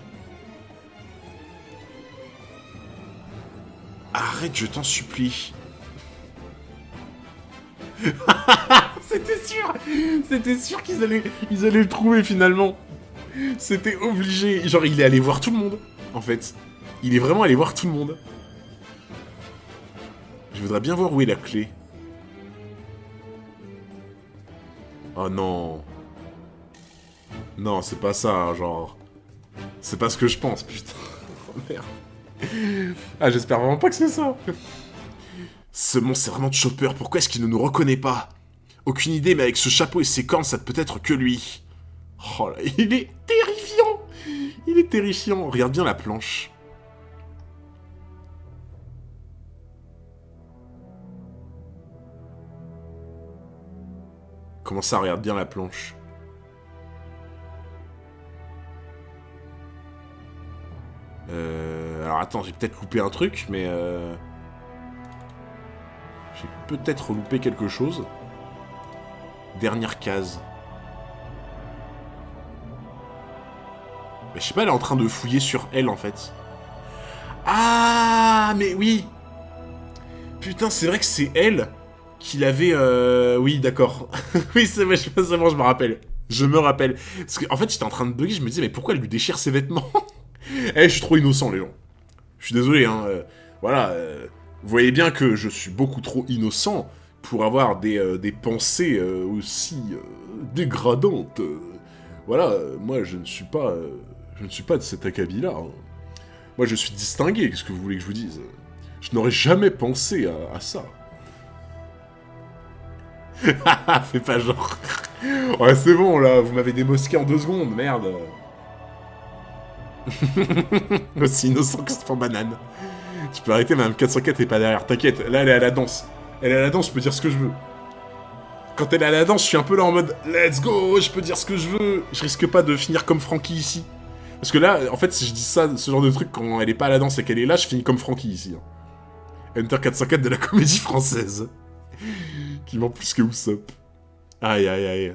Arrête, je t'en supplie. C'était sûr qu'ils allaient le trouver finalement. C'était obligé. Genre, il est allé voir tout le monde, en fait. Il est vraiment allé voir tout le monde. Je voudrais bien voir où est la clé. Oh non. Non, c'est pas ça, hein, genre... C'est pas ce que je pense, putain. Oh merde. Ah, j'espère vraiment pas que c'est ça. Ce monstre, c'est vraiment Chopper. Pourquoi est-ce qu'il ne nous reconnaît pas? Aucune idée, mais avec ce chapeau et ses cornes, ça ne peut être que lui. Oh là, il est terrifiant. Il est terrifiant. Regarde bien la planche. Comment ça, regarde bien la planche? Alors attends, j'ai peut-être loupé un truc, mais... J'ai peut-être loupé quelque chose. Dernière case. Mais je sais pas, elle est en train de fouiller sur elle, en fait. Ah, mais oui. Putain, c'est vrai que c'est elle qui l'avait... Oui, d'accord. Oui, c'est bon, je me rappelle. Je me rappelle. Parce qu'en fait, j'étais en train de bugger, je me disais, mais pourquoi elle lui déchire ses vêtements? Eh, je suis trop innocent, les gens. Je suis désolé, hein. Voilà. Vous voyez bien que je suis beaucoup trop innocent pour avoir des pensées aussi dégradantes. Voilà, moi, je ne suis pas de cet acabit-là. Hein. Moi, je suis distingué, qu'est-ce que vous voulez que je vous dise? Je n'aurais jamais pensé à ça. Fais pas genre. Ouais, c'est bon, là, vous m'avez démosqué en 2 secondes, merde. Aussi innocent que cette banane. Tu peux arrêter, Madame 404 est pas derrière, t'inquiète, là, elle est à la danse. Elle est à la danse, je peux dire ce que je veux. Quand elle est à la danse, je suis un peu là en mode « Let's go, je peux dire ce que je veux !» Je risque pas de finir comme Frankie ici. Parce que là, en fait, si je dis ça, ce genre de truc, quand elle est pas à la danse et qu'elle est là, je finis comme Frankie ici. Hein. Enter 404 de la comédie française. Qui ment plus que Usopp. Aïe, aïe, aïe.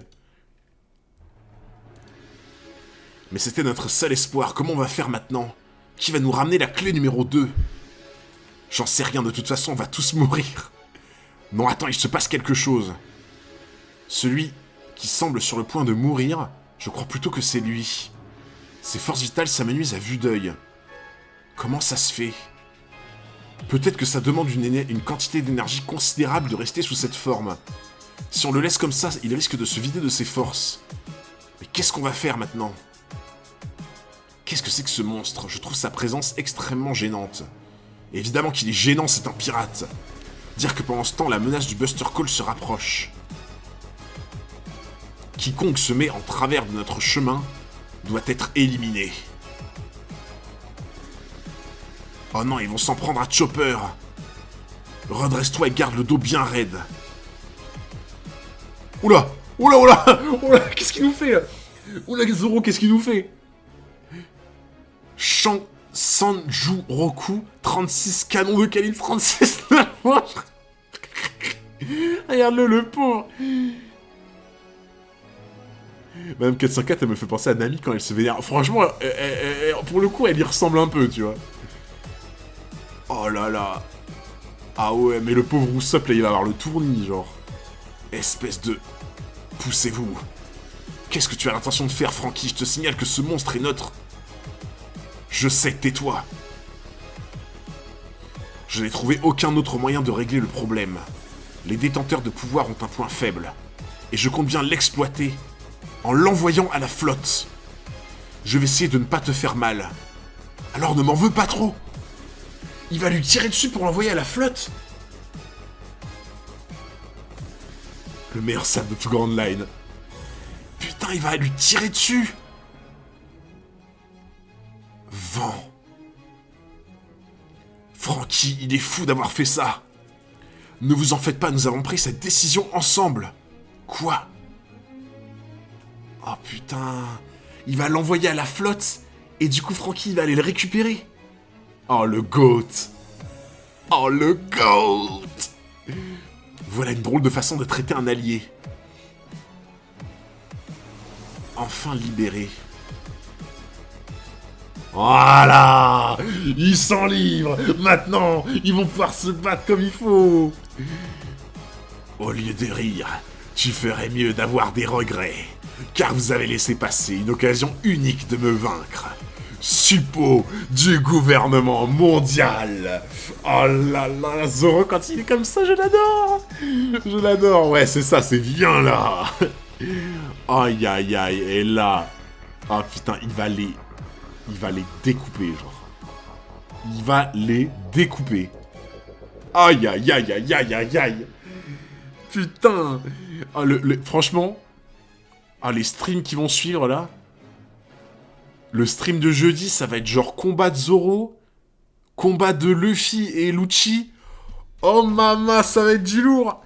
Mais c'était notre seul espoir, comment on va faire maintenant? Qui va nous ramener la clé numéro 2? J'en sais rien, de toute façon, on va tous mourir. Non, attends, il se passe quelque chose. Celui qui semble sur le point de mourir, je crois plutôt que c'est lui. Ses forces vitales s'amenuisent à vue d'œil. Comment ça se fait? Peut-être que ça demande une quantité d'énergie considérable de rester sous cette forme. Si on le laisse comme ça, il risque de se vider de ses forces. Mais qu'est-ce qu'on va faire maintenant? Qu'est-ce que c'est que ce monstre? Je trouve sa présence extrêmement gênante. Évidemment qu'il est gênant, c'est un pirate. Dire que pendant ce temps, la menace du Buster Call se rapproche. Quiconque se met en travers de notre chemin doit être éliminé. Oh non, ils vont s'en prendre à Chopper. Redresse-toi et garde le dos bien raide. Oula! Oula, oula! Oula, qu'est-ce qu'il nous fait là? Oula, Zoro, qu'est-ce qu'il nous fait? Shang Sanju Roku, 36 canons de calibre 36. Regarde-le, le pauvre. Madame 404, elle me fait penser à Nami quand elle se vénère. Franchement, pour le coup, elle y ressemble un peu, tu vois. Oh là là. Ah ouais, mais le pauvre Usopp, là, il va avoir le tournis, genre. Espèce de... Poussez-vous. Qu'est-ce que tu as l'intention de faire, Frankie? Je te signale que ce monstre est notre... Je sais, tais-toi. Je n'ai trouvé aucun autre moyen de régler le problème. Les détenteurs de pouvoir ont un point faible. Et je compte bien l'exploiter en l'envoyant à la flotte. Je vais essayer de ne pas te faire mal. Alors ne m'en veux pas trop. Il va lui tirer dessus pour l'envoyer à la flotte. Le meilleur sable de toute grande line. Putain, il va lui tirer dessus. Vent. Franky, il est fou d'avoir fait ça. Ne vous en faites pas, nous avons pris cette décision ensemble. Quoi? Oh putain. Il va l'envoyer à la flotte. Et du coup, Franky, il va aller le récupérer. Oh, le GOAT. Oh, le GOAT. Voilà une drôle de façon de traiter un allié. Enfin libéré. Voilà. Ils sont libres. Maintenant, ils vont pouvoir se battre comme il faut. Au lieu de rire, tu ferais mieux d'avoir des regrets. Car vous avez laissé passer une occasion unique de me vaincre. Suppôt du gouvernement mondial. Oh là là, Zoro quand il est comme ça, je l'adore. Je l'adore, ouais c'est ça, c'est bien là. Aïe aïe aïe, et là... Ah putain, il va les découper, genre. Il va les découper. Aïe aïe aïe aïe aïe aïe aïe. Putain. Ah, franchement... Ah, les streams qui vont suivre, là... Le stream de jeudi, ça va être genre combat de Zoro, combat de Luffy et Lucci. Oh mama, ça va être du lourd.